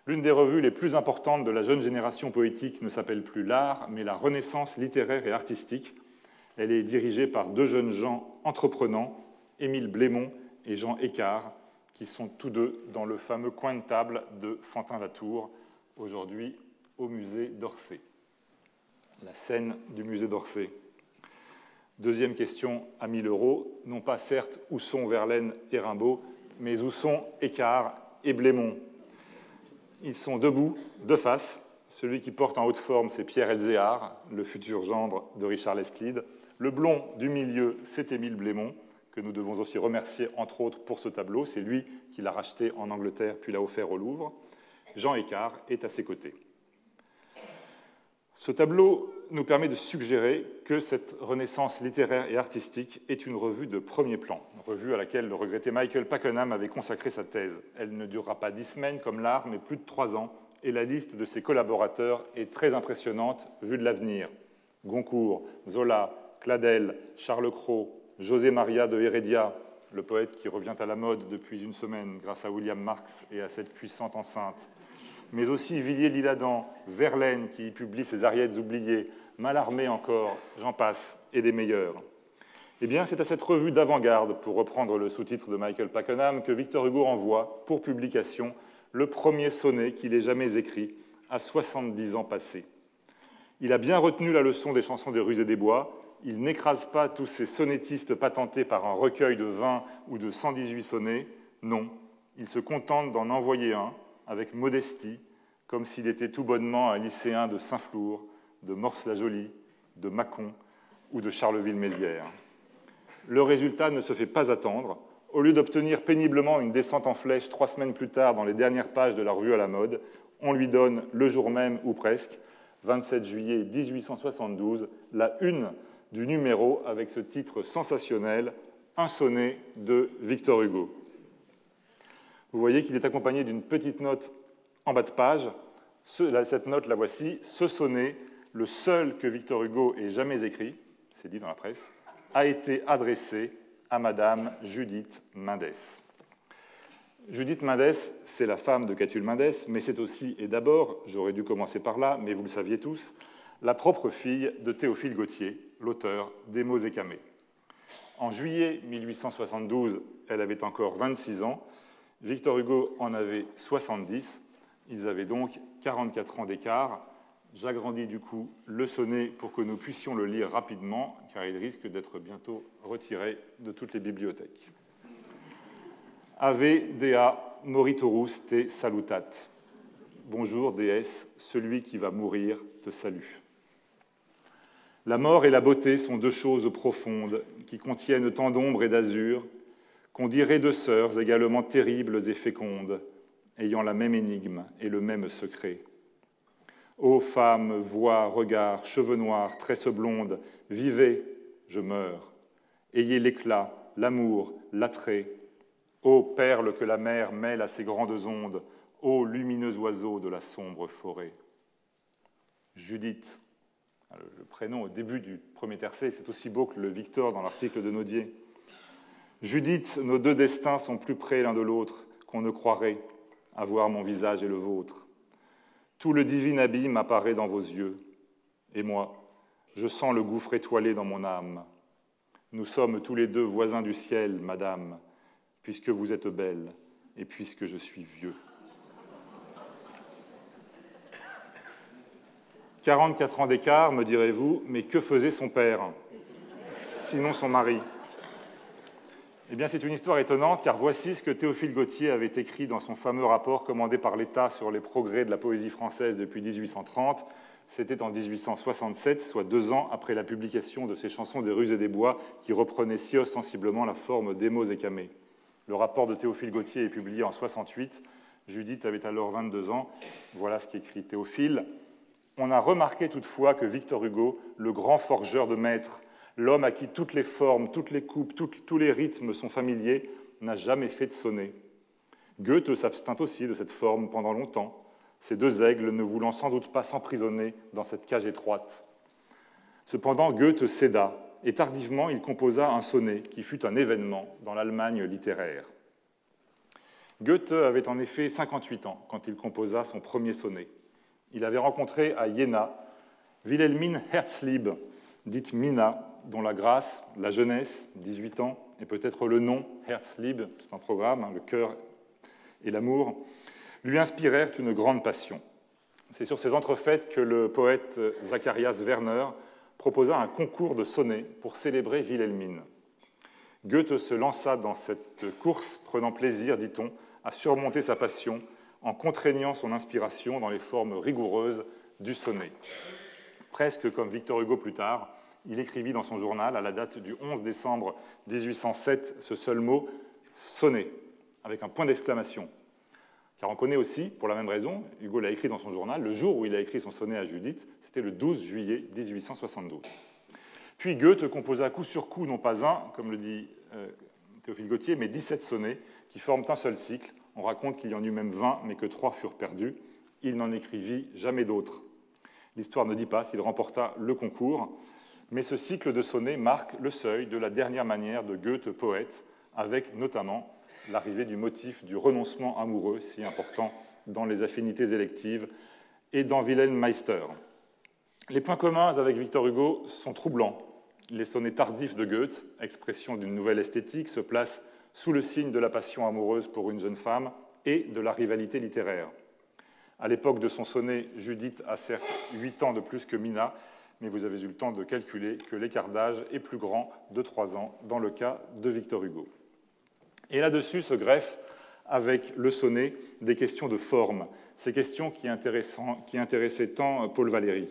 L'une des revues les plus importantes de la jeune génération poétique ne s'appelle plus l'Art, mais la Renaissance littéraire et artistique. Elle est dirigée par 2 jeunes gens entreprenants, Émile Blémont et Jean Écart, qui sont tous deux dans le fameux coin de table de Fantin-Latour, aujourd'hui au musée d'Orsay. La scène du musée d'Orsay. Deuxième question à 1 000 €, non pas certes où sont Verlaine et Rimbaud, mais où sont Écart et Blémont. Ils sont debout, de face. Celui qui porte en haute forme, c'est Pierre Elzéar, le futur gendre de Richard Lesclide. Le blond du milieu, c'est Émile Blémont, que nous devons aussi remercier, entre autres, pour ce tableau. C'est lui qui l'a racheté en Angleterre, puis l'a offert au Louvre. Jean Écart est à ses côtés. Ce tableau nous permet de suggérer que cette renaissance littéraire et artistique est une revue de premier plan, une revue à laquelle le regretté Michael Pakenham avait consacré sa thèse. Elle ne durera pas 10 semaines comme l'Art, mais plus de 3 ans, et la liste de ses collaborateurs est très impressionnante vue de l'avenir. Goncourt, Zola, Cladel, Charles Cros, José Maria de Heredia, le poète qui revient à la mode depuis une semaine grâce à William Marx et à cette puissante enceinte, mais aussi Villiers l'Isle-Adam, Verlaine qui y publie ses Ariettes oubliées, Mallarmé encore, j'en passe, et des meilleurs. Eh bien, c'est à cette revue d'avant-garde, pour reprendre le sous-titre de Michael Pakenham, que Victor Hugo envoie, pour publication, le premier sonnet qu'il ait jamais écrit, à 70 ans passés. Il a bien retenu la leçon des chansons des rues et des bois. Il n'écrase pas tous ces sonnettistes patentés par un recueil de 20 ou de 118 sonnets. Non, il se contente d'en envoyer un, avec modestie, comme s'il était tout bonnement un lycéen de Saint-Flour, de Morse-la-Jolie, de Mâcon ou de Charleville-Mézières. Le résultat ne se fait pas attendre. Au lieu d'obtenir péniblement une descente en flèche 3 semaines plus tard dans les dernières pages de la revue à la mode, on lui donne le jour même, ou presque, 27 juillet 1872, la une du numéro avec ce titre sensationnel, « Un sonnet de Victor Hugo ». Vous voyez qu'il est accompagné d'une petite note en bas de page. Cette note, la voici. Ce sonnet, le seul que Victor Hugo ait jamais écrit, c'est dit dans la presse, a été adressé à Madame Judith Mendès. Judith Mendès, c'est la femme de Catulle Mendès, mais c'est aussi et d'abord, j'aurais dû commencer par là, mais vous le saviez tous, la propre fille de Théophile Gautier, l'auteur d'Émaux et Camée. En juillet 1872, elle avait encore 26 ans, Victor Hugo en avait 70, ils avaient donc 44 ans d'écart. J'agrandis du coup le sonnet pour que nous puissions le lire rapidement, car il risque d'être bientôt retiré de toutes les bibliothèques. Ave Dea moritorus te salutat. Bonjour, déesse, celui qui va mourir te salue. La mort et la beauté sont deux choses profondes qui contiennent tant d'ombre et d'azur qu'on dirait deux sœurs également terribles et fécondes, ayant la même énigme et le même secret. Ô femmes, voix, regards, cheveux noirs, tresses blondes, vivez, je meurs. Ayez l'éclat, l'amour, l'attrait. Ô perles que la mer mêle à ses grandes ondes, ô lumineux oiseaux de la sombre forêt. Judith, le prénom au début du premier tercet, c'est aussi beau que le Victor dans l'article de Naudier. Judith, nos deux destins sont plus près l'un de l'autre qu'on ne croirait, à voir mon visage et le vôtre. Tout le divin abîme apparaît dans vos yeux, et moi, je sens le gouffre étoilé dans mon âme. Nous sommes tous les deux voisins du ciel, madame, puisque vous êtes belle et puisque je suis vieux. 44 ans d'écart, me direz-vous, mais que faisait son père, sinon son mari? Eh bien, c'est une histoire étonnante, car voici ce que Théophile Gautier avait écrit dans son fameux rapport commandé par l'État sur les progrès de la poésie française depuis 1830. C'était en 1867, soit 2 ans après la publication de ses chansons des rues et des bois, qui reprenaient si ostensiblement la forme d'Émaux et Camée. Le rapport de Théophile Gautier est publié en 68. Judith avait alors 22 ans. Voilà ce qu'écrit Théophile. On a remarqué toutefois que Victor Hugo, le grand forgeur de maîtres, l'homme à qui toutes les formes, toutes les coupes, tous les rythmes sont familiers, n'a jamais fait de sonnet. Goethe s'abstint aussi de cette forme pendant longtemps, ces deux aigles ne voulant sans doute pas s'emprisonner dans cette cage étroite. Cependant, Goethe céda, et tardivement, il composa un sonnet qui fut un événement dans l'Allemagne littéraire. Goethe avait en effet 58 ans quand il composa son premier sonnet. Il avait rencontré à Iéna Wilhelmine Herzlieb, dite Mina, dont la grâce, la jeunesse, 18 ans, et peut-être le nom, Herzlieb, c'est un programme, le cœur et l'amour, lui inspirèrent une grande passion. C'est sur ces entrefaites que le poète Zacharias Werner proposa un concours de sonnets pour célébrer Wilhelmine. Goethe se lança dans cette course, prenant plaisir, dit-on, à surmonter sa passion en contraignant son inspiration dans les formes rigoureuses du sonnet. Presque comme Victor Hugo plus tard, il écrivit dans son journal, à la date du 11 décembre 1807, ce seul mot « sonnet », avec un point d'exclamation. Car on connaît aussi, pour la même raison, Hugo l'a écrit dans son journal, le jour où il a écrit son sonnet à Judith, c'était le 12 juillet 1872. Puis Goethe composa coup sur coup, non pas un, comme le dit Théophile Gautier, mais 17 sonnets qui forment un seul cycle. On raconte qu'il y en eut même 20, mais que 3 furent perdus. Il n'en écrivit jamais d'autres. L'histoire ne dit pas s'il remporta le concours, mais ce cycle de sonnets marque le seuil de la dernière manière de Goethe poète, avec notamment l'arrivée du motif du renoncement amoureux, si important dans les affinités électives, et dans Wilhelm Meister. Les points communs avec Victor Hugo sont troublants. Les sonnets tardifs de Goethe, expression d'une nouvelle esthétique, se placent sous le signe de la passion amoureuse pour une jeune femme et de la rivalité littéraire. À l'époque de son sonnet, Judith a certes 8 ans de plus que Mina, mais vous avez eu le temps de calculer que l'écart d'âge est plus grand de 3 ans dans le cas de Victor Hugo. Et là-dessus se greffent, avec le sonnet, des questions de forme, ces questions qui intéressaient tant Paul Valéry.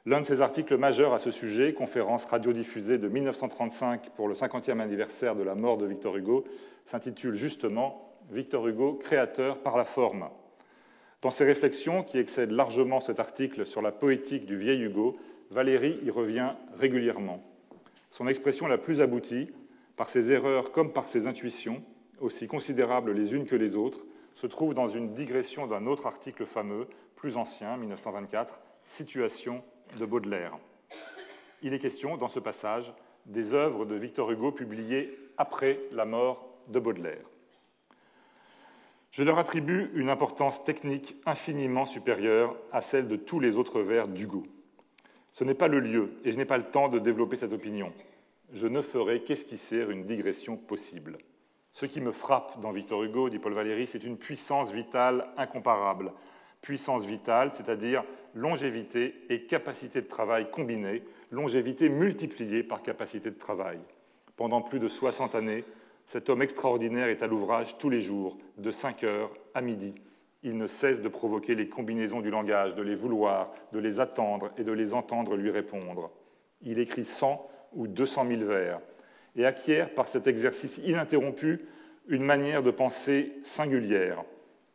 L'un de ses articles majeurs à ce sujet, conférence radiodiffusée de 1935 pour le 50e anniversaire de la mort de Victor Hugo, s'intitule justement « Victor Hugo, créateur par la forme ». Dans ses réflexions, qui excèdent largement cet article sur la poétique du vieil Hugo, Valéry y revient régulièrement. Son expression la plus aboutie, par ses erreurs comme par ses intuitions, aussi considérables les unes que les autres, se trouve dans une digression d'un autre article fameux, plus ancien, 1924, « Situation » de Baudelaire. Il est question, dans ce passage, des œuvres de Victor Hugo publiées après la mort de Baudelaire. Je leur attribue une importance technique infiniment supérieure à celle de tous les autres vers d'Hugo. Ce n'est pas le lieu, et je n'ai pas le temps de développer cette opinion. Je ne ferai qu'esquisser une digression possible. Ce qui me frappe dans Victor Hugo, dit Paul Valéry, c'est une puissance vitale incomparable. Puissance vitale, c'est-à-dire longévité et capacité de travail combinées, longévité multipliée par capacité de travail. Pendant plus de 60 années, cet homme extraordinaire est à l'ouvrage tous les jours, de 5 heures à midi. Il ne cesse de provoquer les combinaisons du langage, de les vouloir, de les attendre et de les entendre lui répondre. Il écrit 100 ou 200 000 vers et acquiert par cet exercice ininterrompu une manière de penser singulière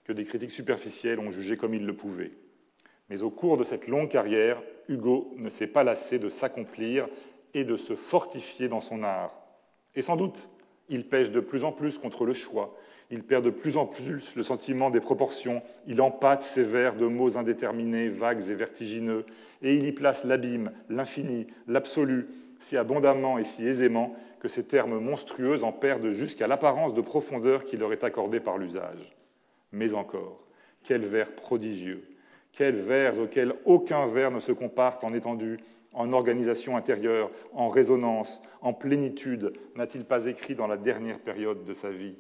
que des critiques superficielles ont jugé comme ils le pouvaient. Mais au cours de cette longue carrière, Hugo ne s'est pas lassé de s'accomplir et de se fortifier dans son art. Et sans doute, il pêche de plus en plus contre le choix, il perd de plus en plus le sentiment des proportions, il empâte ses vers de mots indéterminés, vagues et vertigineux, et il y place l'abîme, l'infini, l'absolu, si abondamment et si aisément que ces termes monstrueux en perdent jusqu'à l'apparence de profondeur qui leur est accordée par l'usage. Mais encore, quels vers prodigieux, quels vers auxquels aucun vers ne se compare en étendue, en organisation intérieure, en résonance, en plénitude, n'a-t-il pas écrit dans la dernière période de sa vie,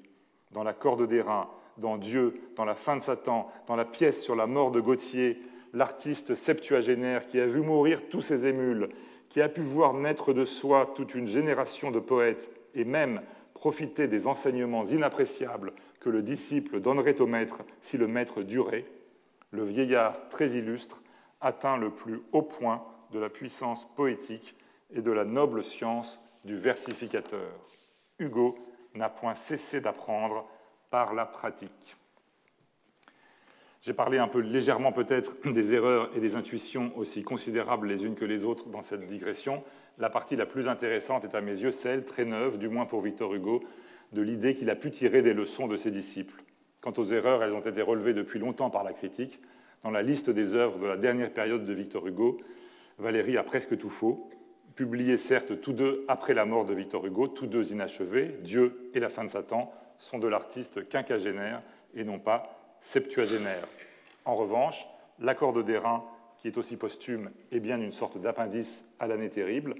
dans la corde d'airain, dans Dieu, dans la fin de Satan, dans la pièce sur la mort de Gautier, l'artiste septuagénaire qui a vu mourir tous ses émules, qui a pu voir naître de soi toute une génération de poètes et même profiter des enseignements inappréciables que le disciple donnerait au maître si le maître durait, le vieillard très illustre atteint le plus haut point de la puissance poétique et de la noble science du versificateur. Hugo n'a point cessé d'apprendre par la pratique. J'ai parlé un peu légèrement peut-être des erreurs et des intuitions aussi considérables les unes que les autres dans cette digression. La partie la plus intéressante est à mes yeux celle, très neuve, du moins pour Victor Hugo, de l'idée qu'il a pu tirer des leçons de ses disciples. Quant aux erreurs, elles ont été relevées depuis longtemps par la critique. Dans la liste des œuvres de la dernière période de Victor Hugo, Valéry a presque tout faux, publiés certes tous deux après la mort de Victor Hugo, tous deux inachevés, Dieu et la fin de Satan, sont de l'artiste quinquagénaire et non pas septuagénaire. En revanche, l'accord de d'airain, qui est aussi posthume, est bien une sorte d'appendice à l'année terrible,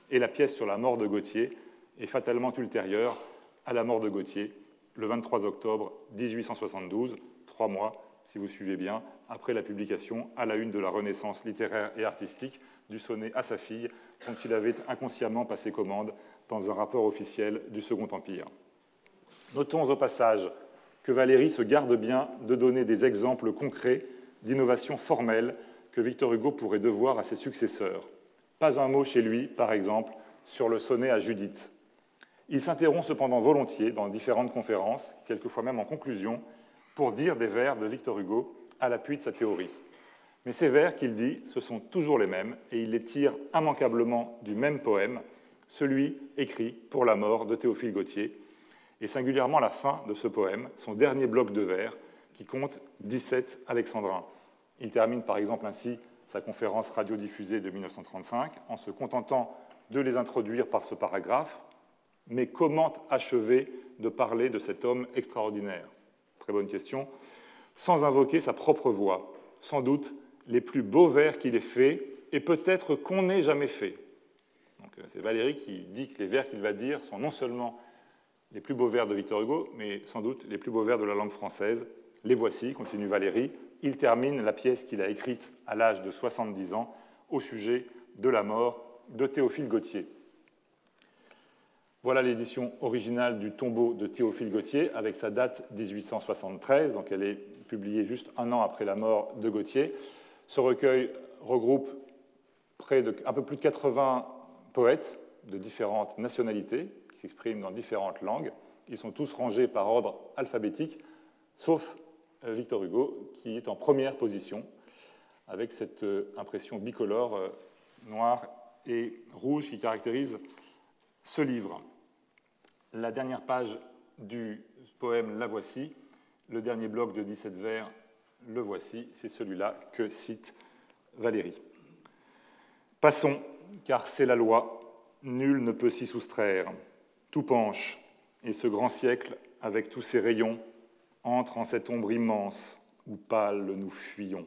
et la pièce sur la mort de Gautier est fatalement ultérieure à la mort de Gautier, le 23 octobre 1872, 3 mois, si vous suivez bien, après la publication à la une de la Renaissance littéraire et artistique du sonnet à sa fille, dont il avait inconsciemment passé commande dans un rapport officiel du Second Empire. Notons au passage que Valéry se garde bien de donner des exemples concrets d'innovations formelles que Victor Hugo pourrait devoir à ses successeurs. Pas un mot chez lui, par exemple, sur le sonnet à Judith. Il s'interrompt cependant volontiers dans différentes conférences, quelquefois même en conclusion, pour dire des vers de Victor Hugo à l'appui de sa théorie. Mais ces vers qu'il dit, ce sont toujours les mêmes, et il les tire immanquablement du même poème, celui écrit pour la mort de Théophile Gautier, et singulièrement la fin de ce poème, son dernier bloc de vers, qui compte 17 alexandrins. Il termine par exemple ainsi sa conférence radiodiffusée de 1935, en se contentant de les introduire par ce paragraphe. Mais comment achever de parler de cet homme extraordinaire? Très bonne question. Sans invoquer sa propre voix, sans doute les plus beaux vers qu'il ait faits, et peut-être qu'on n'ait jamais fait. Donc, c'est Valéry qui dit que les vers qu'il va dire sont non seulement les plus beaux vers de Victor Hugo, mais sans doute les plus beaux vers de la langue française. Les voici, continue Valéry. Il termine la pièce qu'il a écrite à l'âge de 70 ans au sujet de la mort de Théophile Gautier. Voilà l'édition originale du tombeau de Théophile Gautier avec sa date 1873, donc elle est publiée juste un an après la mort de Gautier. Ce recueil regroupe un peu plus de 80 poètes de différentes nationalités qui s'expriment dans différentes langues. Ils sont tous rangés par ordre alphabétique, sauf Victor Hugo, qui est en première position, avec cette impression bicolore noire et rouge qui caractérise ce livre. La dernière page du poème La voici, le dernier bloc de 17 vers, le voici, c'est celui-là que cite Valéry. Passons, car c'est la loi, nul ne peut s'y soustraire. Tout penche, et ce grand siècle, avec tous ses rayons, entre en cette ombre immense où pâle nous fuyons.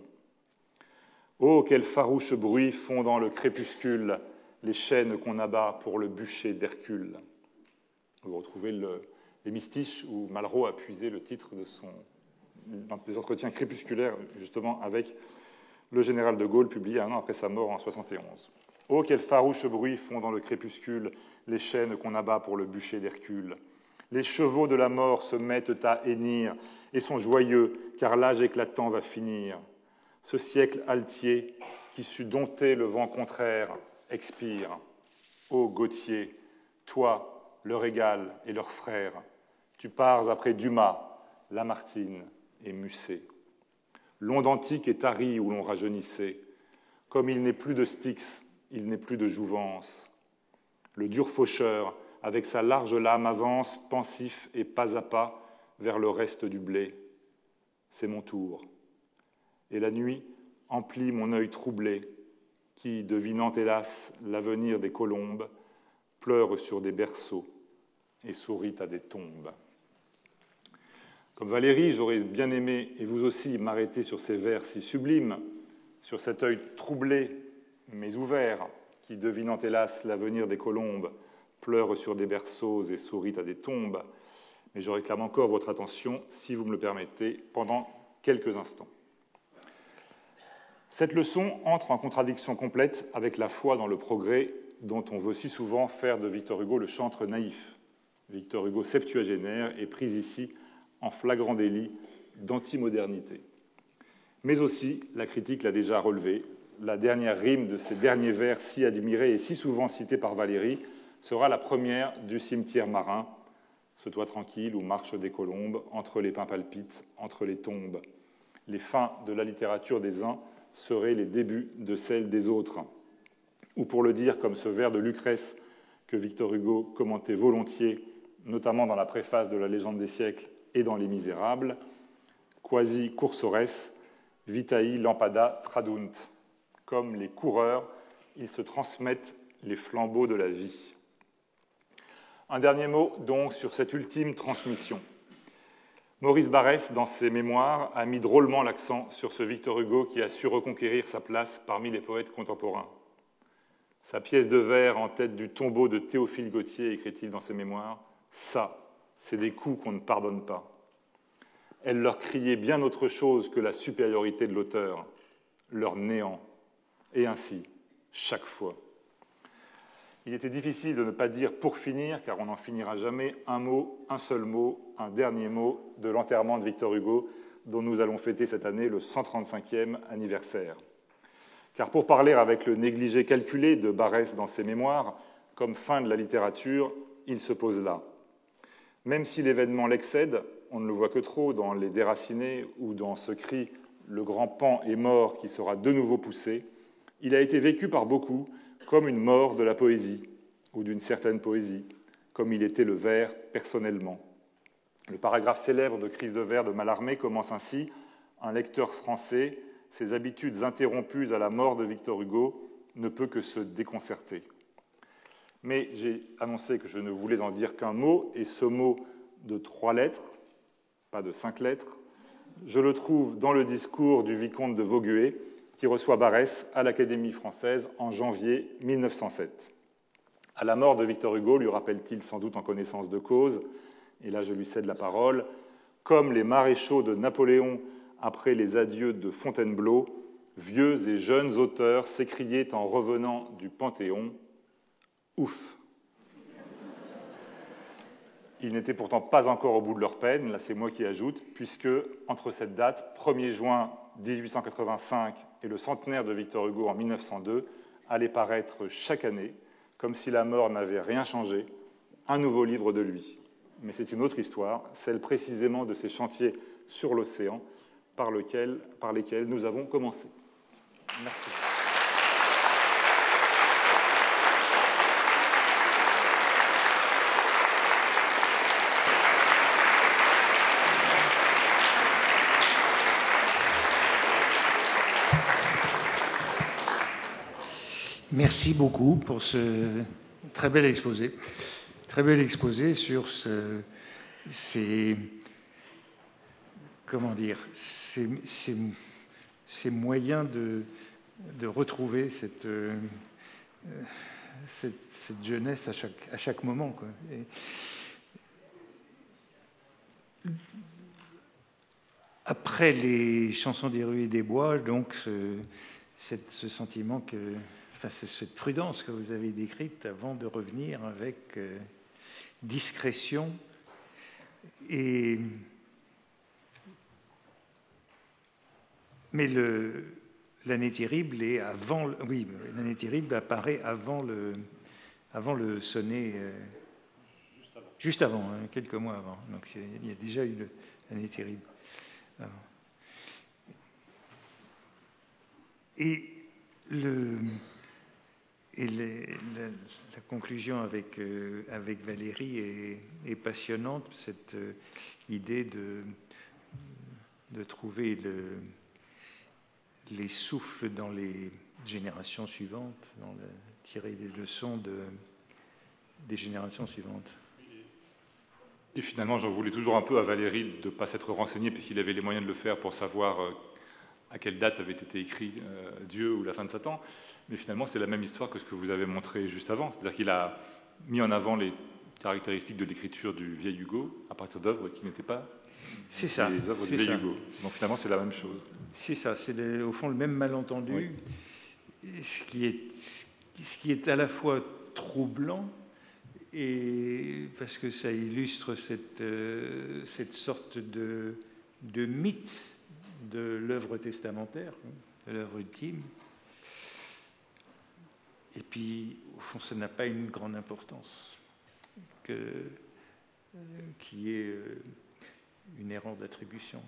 Oh, quel farouche bruit font dans le crépuscule les chaînes qu'on abat pour le bûcher d'Hercule. Vous retrouvez l'hémistiche où Malraux a puisé le titre des entretiens crépusculaires, justement, avec le général de Gaulle, publié un an après sa mort en 1971. Oh, quel farouche bruit font dans le crépuscule les chaînes qu'on abat pour le bûcher d'Hercule. Les chevaux de la mort se mettent à hennir et sont joyeux, car l'âge éclatant va finir. Ce siècle altier, qui sut dompter le vent contraire, expire. Ô Gautier, toi, leur égal et leurs frères, tu pars après Dumas, Lamartine et Musset. L'onde antique est tarie où l'on rajeunissait. Comme il n'est plus de Styx, il n'est plus de jouvence. Le dur faucheur, avec sa large lame, avance, pensif et pas à pas, vers le reste du blé. C'est mon tour. Et la nuit emplit mon œil troublé, qui, devinant hélas l'avenir des colombes, pleure sur des berceaux et sourit à des tombes. Comme Valéry, j'aurais bien aimé, et vous aussi, m'arrêter sur ces vers si sublimes, sur cet œil troublé mais ouvert, qui, devinant hélas l'avenir des colombes, pleure sur des berceaux et sourit à des tombes, mais je réclame encore votre attention, si vous me le permettez, pendant quelques instants. Cette leçon entre en contradiction complète avec la foi dans le progrès dont on veut si souvent faire de Victor Hugo le chantre naïf. Victor Hugo septuagénaire est pris ici en flagrant délit d'antimodernité. Mais aussi, la critique l'a déjà relevé, la dernière rime de ces derniers vers si admirés et si souvent cités par Valéry sera la première du cimetière marin, ce toit tranquille où marchent des colombes, entre les pins palpites, entre les tombes. Les fins de la littérature des uns seraient les débuts de celle des autres. Ou pour le dire comme ce vers de Lucrèce que Victor Hugo commentait volontiers, notamment dans la préface de La Légende des siècles et dans Les Misérables, quasi cursores, vitae lampada tradunt. Comme les coureurs, ils se transmettent les flambeaux de la vie. Un dernier mot, donc, sur cette ultime transmission. Maurice Barrès, dans ses mémoires, a mis drôlement l'accent sur ce Victor Hugo qui a su reconquérir sa place parmi les poètes contemporains. Sa pièce de vers en tête du tombeau de Théophile Gautier, écrit-il dans ses mémoires, « Ça, c'est des coups qu'on ne pardonne pas. » Elle leur criait bien autre chose que la supériorité de l'auteur, leur néant. Et ainsi, chaque fois. Il était difficile de ne pas dire pour finir, car on n'en finira jamais, un mot, un seul mot, un dernier mot de l'enterrement de Victor Hugo, dont nous allons fêter cette année le 135e anniversaire. Car pour parler avec le négligé calculé de Barrès dans ses mémoires, comme fin de la littérature, il se pose là. Même si l'événement l'excède, on ne le voit que trop dans Les Déracinés ou dans ce cri « Le grand Pan est mort » qui sera de nouveau poussé, il a été vécu par beaucoup comme une mort de la poésie, ou d'une certaine poésie, comme il était le vers personnellement. Le paragraphe célèbre de Crise de vers de Mallarmé commence ainsi « Un lecteur français, ses habitudes interrompues à la mort de Victor Hugo, ne peut que se déconcerter. » Mais j'ai annoncé que je ne voulais en dire qu'un mot, et ce mot de 3 lettres, pas de 5 lettres, je le trouve dans le discours du vicomte de Vaugué, qui reçoit Barrès à l'Académie française en janvier 1907. À la mort de Victor Hugo, lui rappelle-t-il sans doute en connaissance de cause, et là je lui cède la parole, comme les maréchaux de Napoléon après les adieux de Fontainebleau, vieux et jeunes auteurs s'écriaient en revenant du Panthéon « Ouf !» Ils n'étaient pourtant pas encore au bout de leur peine, là c'est moi qui ajoute, puisque entre cette date, 1er juin 1885 et le centenaire de Victor Hugo en 1902, allait paraître chaque année, comme si la mort n'avait rien changé, un nouveau livre de lui. Mais c'est une autre histoire, celle précisément de ces chantiers sur l'océan par lesquels nous avons commencé. Merci. Merci beaucoup pour ce très bel exposé. Très bel exposé sur ces moyens de retrouver cette jeunesse à chaque moment, quoi. Après les chansons des rues et des bois, donc ce sentiment cette prudence que vous avez décrite avant de revenir avec discrétion mais l'année terrible est avant. Oui, l'année terrible apparaît avant le sonnet. Juste avant, hein, quelques mois avant. Donc il y a déjà eu l'année terrible avant. Et la conclusion avec Valérie est passionnante, cette idée de trouver les souffles dans les générations suivantes, tirer des leçons des générations suivantes. Et finalement, j'en voulais toujours un peu à Valérie de ne pas s'être renseigné, puisqu'il avait les moyens de le faire pour savoir à quelle date avait été écrit Dieu ou la fin de Satan. Mais finalement, c'est la même histoire que ce que vous avez montré juste avant. C'est-à-dire qu'il a mis en avant les caractéristiques de l'écriture du vieil Hugo à partir d'œuvres qui n'étaient pas les œuvres du vieil Hugo. Donc finalement, c'est la même chose. C'est ça, c'est au fond le même malentendu, oui. Ce qui est à la fois troublant, et parce que ça illustre cette sorte de mythe de l'œuvre testamentaire, de l'œuvre ultime. Et puis, au fond, ça n'a pas une grande importance, qui est une erreur d'attribution.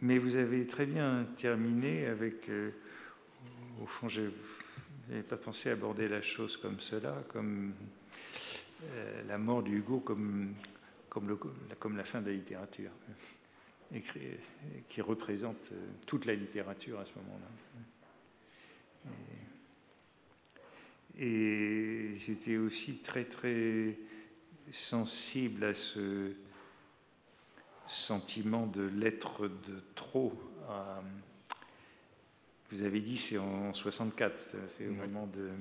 Mais vous avez très bien terminé avec, au fond, je n'avais pas pensé aborder la chose comme cela, comme la mort d'Hugo, comme la fin de la littérature, qui représente toute la littérature à ce moment-là. Et j'étais aussi très, très sensible à ce sentiment de l'être de trop. Vous avez dit c'est en 64, c'est au moment de...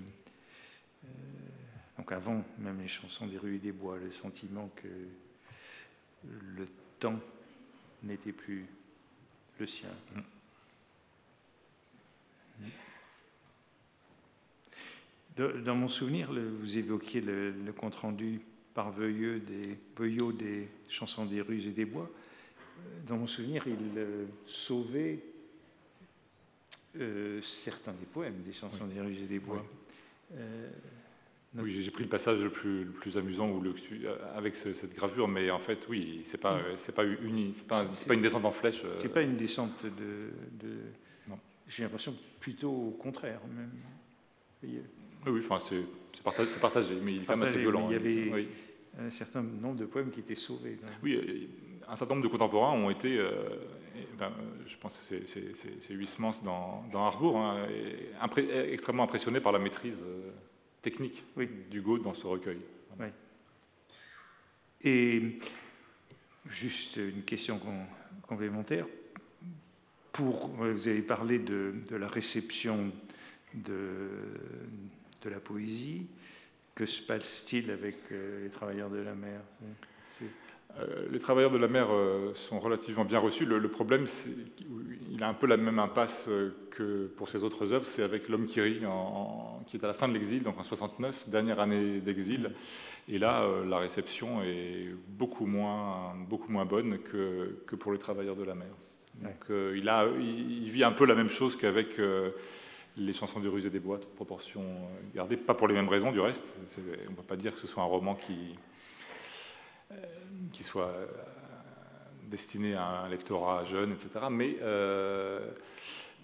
donc avant même les chansons des rues et des bois, le sentiment que le temps n'était plus le sien. Dans mon souvenir, vous évoquiez le compte-rendu par Veuillot des chansons des rues et des bois. Dans mon souvenir, il sauvait certains des poèmes des chansons des rues et des bois. Oui, j'ai pris le passage le plus amusant avec cette gravure, mais en fait, oui, c'est pas une descente en flèche. C'est pas une descente non. J'ai l'impression plutôt au contraire, même. Oui, enfin, c'est partagé, mais il est quand même assez violent. Il y avait un certain nombre de poèmes qui étaient sauvés. Donc. Oui, un certain nombre de contemporains ont été, je pense que c'est Huysmans dans Harbour, hein, extrêmement impressionné par la maîtrise technique d'Hugo dans ce recueil. Oui. Et juste une question complémentaire. Vous avez parlé de la réception de la poésie. Que se passe-t-il avec les travailleurs de la mer? Les travailleurs de la mer sont relativement bien reçus. Le problème, c'est qu'il a un peu la même impasse que pour ses autres œuvres, c'est avec L'Homme qui rit, qui est à la fin de l'exil, donc en 69, dernière année d'exil. Et là, la réception est beaucoup moins bonne que pour les travailleurs de la mer. Donc il vit un peu la même chose qu'avec les chansons des rues et des bois, toute proportion gardée, pas pour les mêmes raisons du reste. On ne peut pas dire que ce soit un roman qui soit destiné à un lectorat jeune, etc.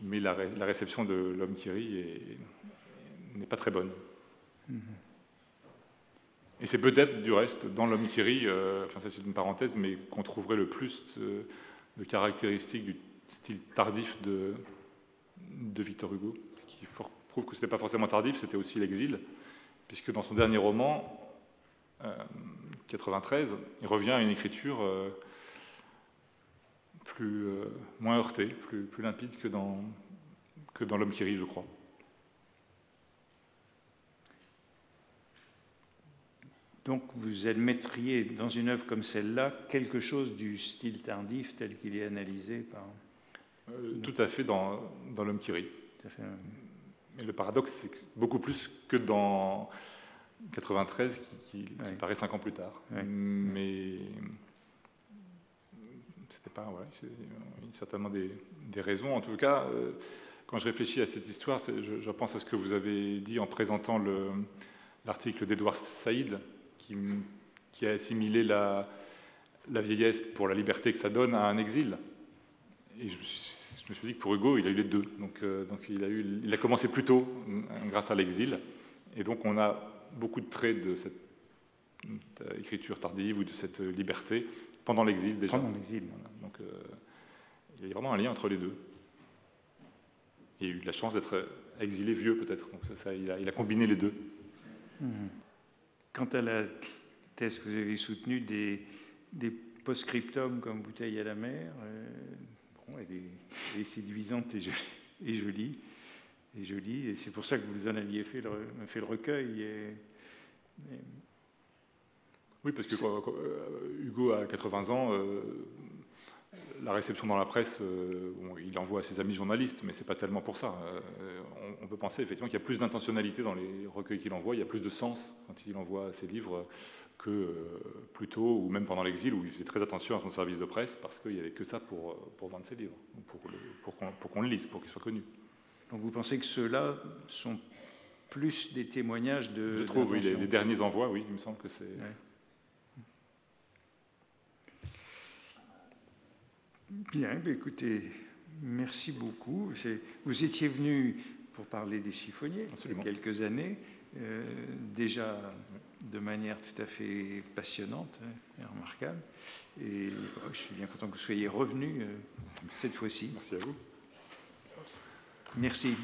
Mais la réception de L'Homme qui rit n'est pas très bonne. Et c'est peut-être, du reste, dans L'Homme qui rit, ça c'est une parenthèse, mais qu'on trouverait le plus de caractéristiques du style tardif de Victor Hugo, ce qui prouve que ce n'était pas forcément tardif, c'était aussi l'exil, puisque dans son dernier roman, 93, il revient à une écriture moins heurtée, plus limpide que dans L'Homme qui rit, je crois. Donc vous admettriez dans une œuvre comme celle-là quelque chose du style tardif tel qu'il est analysé par... Tout à fait dans L'Homme qui rit. Tout à fait. Mais le paradoxe, c'est que beaucoup plus que dans 93, qui paraît 5 ans plus tard. Mais c'était pas... il y a certainement des raisons. En tout cas, quand je réfléchis à cette histoire, je pense à ce que vous avez dit en présentant l'article d'Edouard Saïd, qui a assimilé la vieillesse pour la liberté que ça donne à un exil. Et je me suis dit que pour Hugo, il a eu les deux. Donc il a commencé plus tôt grâce à l'exil. Et donc on a beaucoup de traits de cette écriture tardive ou de cette liberté pendant l'exil déjà. Pendant l'exil. Voilà. Donc il y a vraiment un lien entre les deux. Il a eu la chance d'être exilé vieux peut-être. Donc il a combiné les deux. Quant à la thèse que vous avez soutenue des post-scriptums comme Bouteille à la mer, elle est séduisante et jolie. Et c'est pour ça que vous en aviez fait le recueil. Oui, parce que Hugo a 80 ans, la réception dans la presse, il envoie à ses amis journalistes, mais c'est pas tellement pour ça. On peut penser effectivement qu'il y a plus d'intentionnalité dans les recueils qu'il envoie, il y a plus de sens quand il envoie ses livres que plus tôt, ou même pendant l'exil, où il faisait très attention à son service de presse, parce qu'il n'y avait que ça pour vendre ses livres, pour qu'on le lise, pour qu'il soit connu. Donc vous pensez que ceux-là sont plus des témoignages de... Je trouve, oui, les derniers envois, oui, il me semble que c'est... Ouais. Bien, écoutez, merci beaucoup. Vous étiez venu pour parler des chiffonniers il y a quelques années, déjà de manière tout à fait passionnante et remarquable. Et je suis bien content que vous soyez revenu cette fois-ci. Merci à vous. Merci.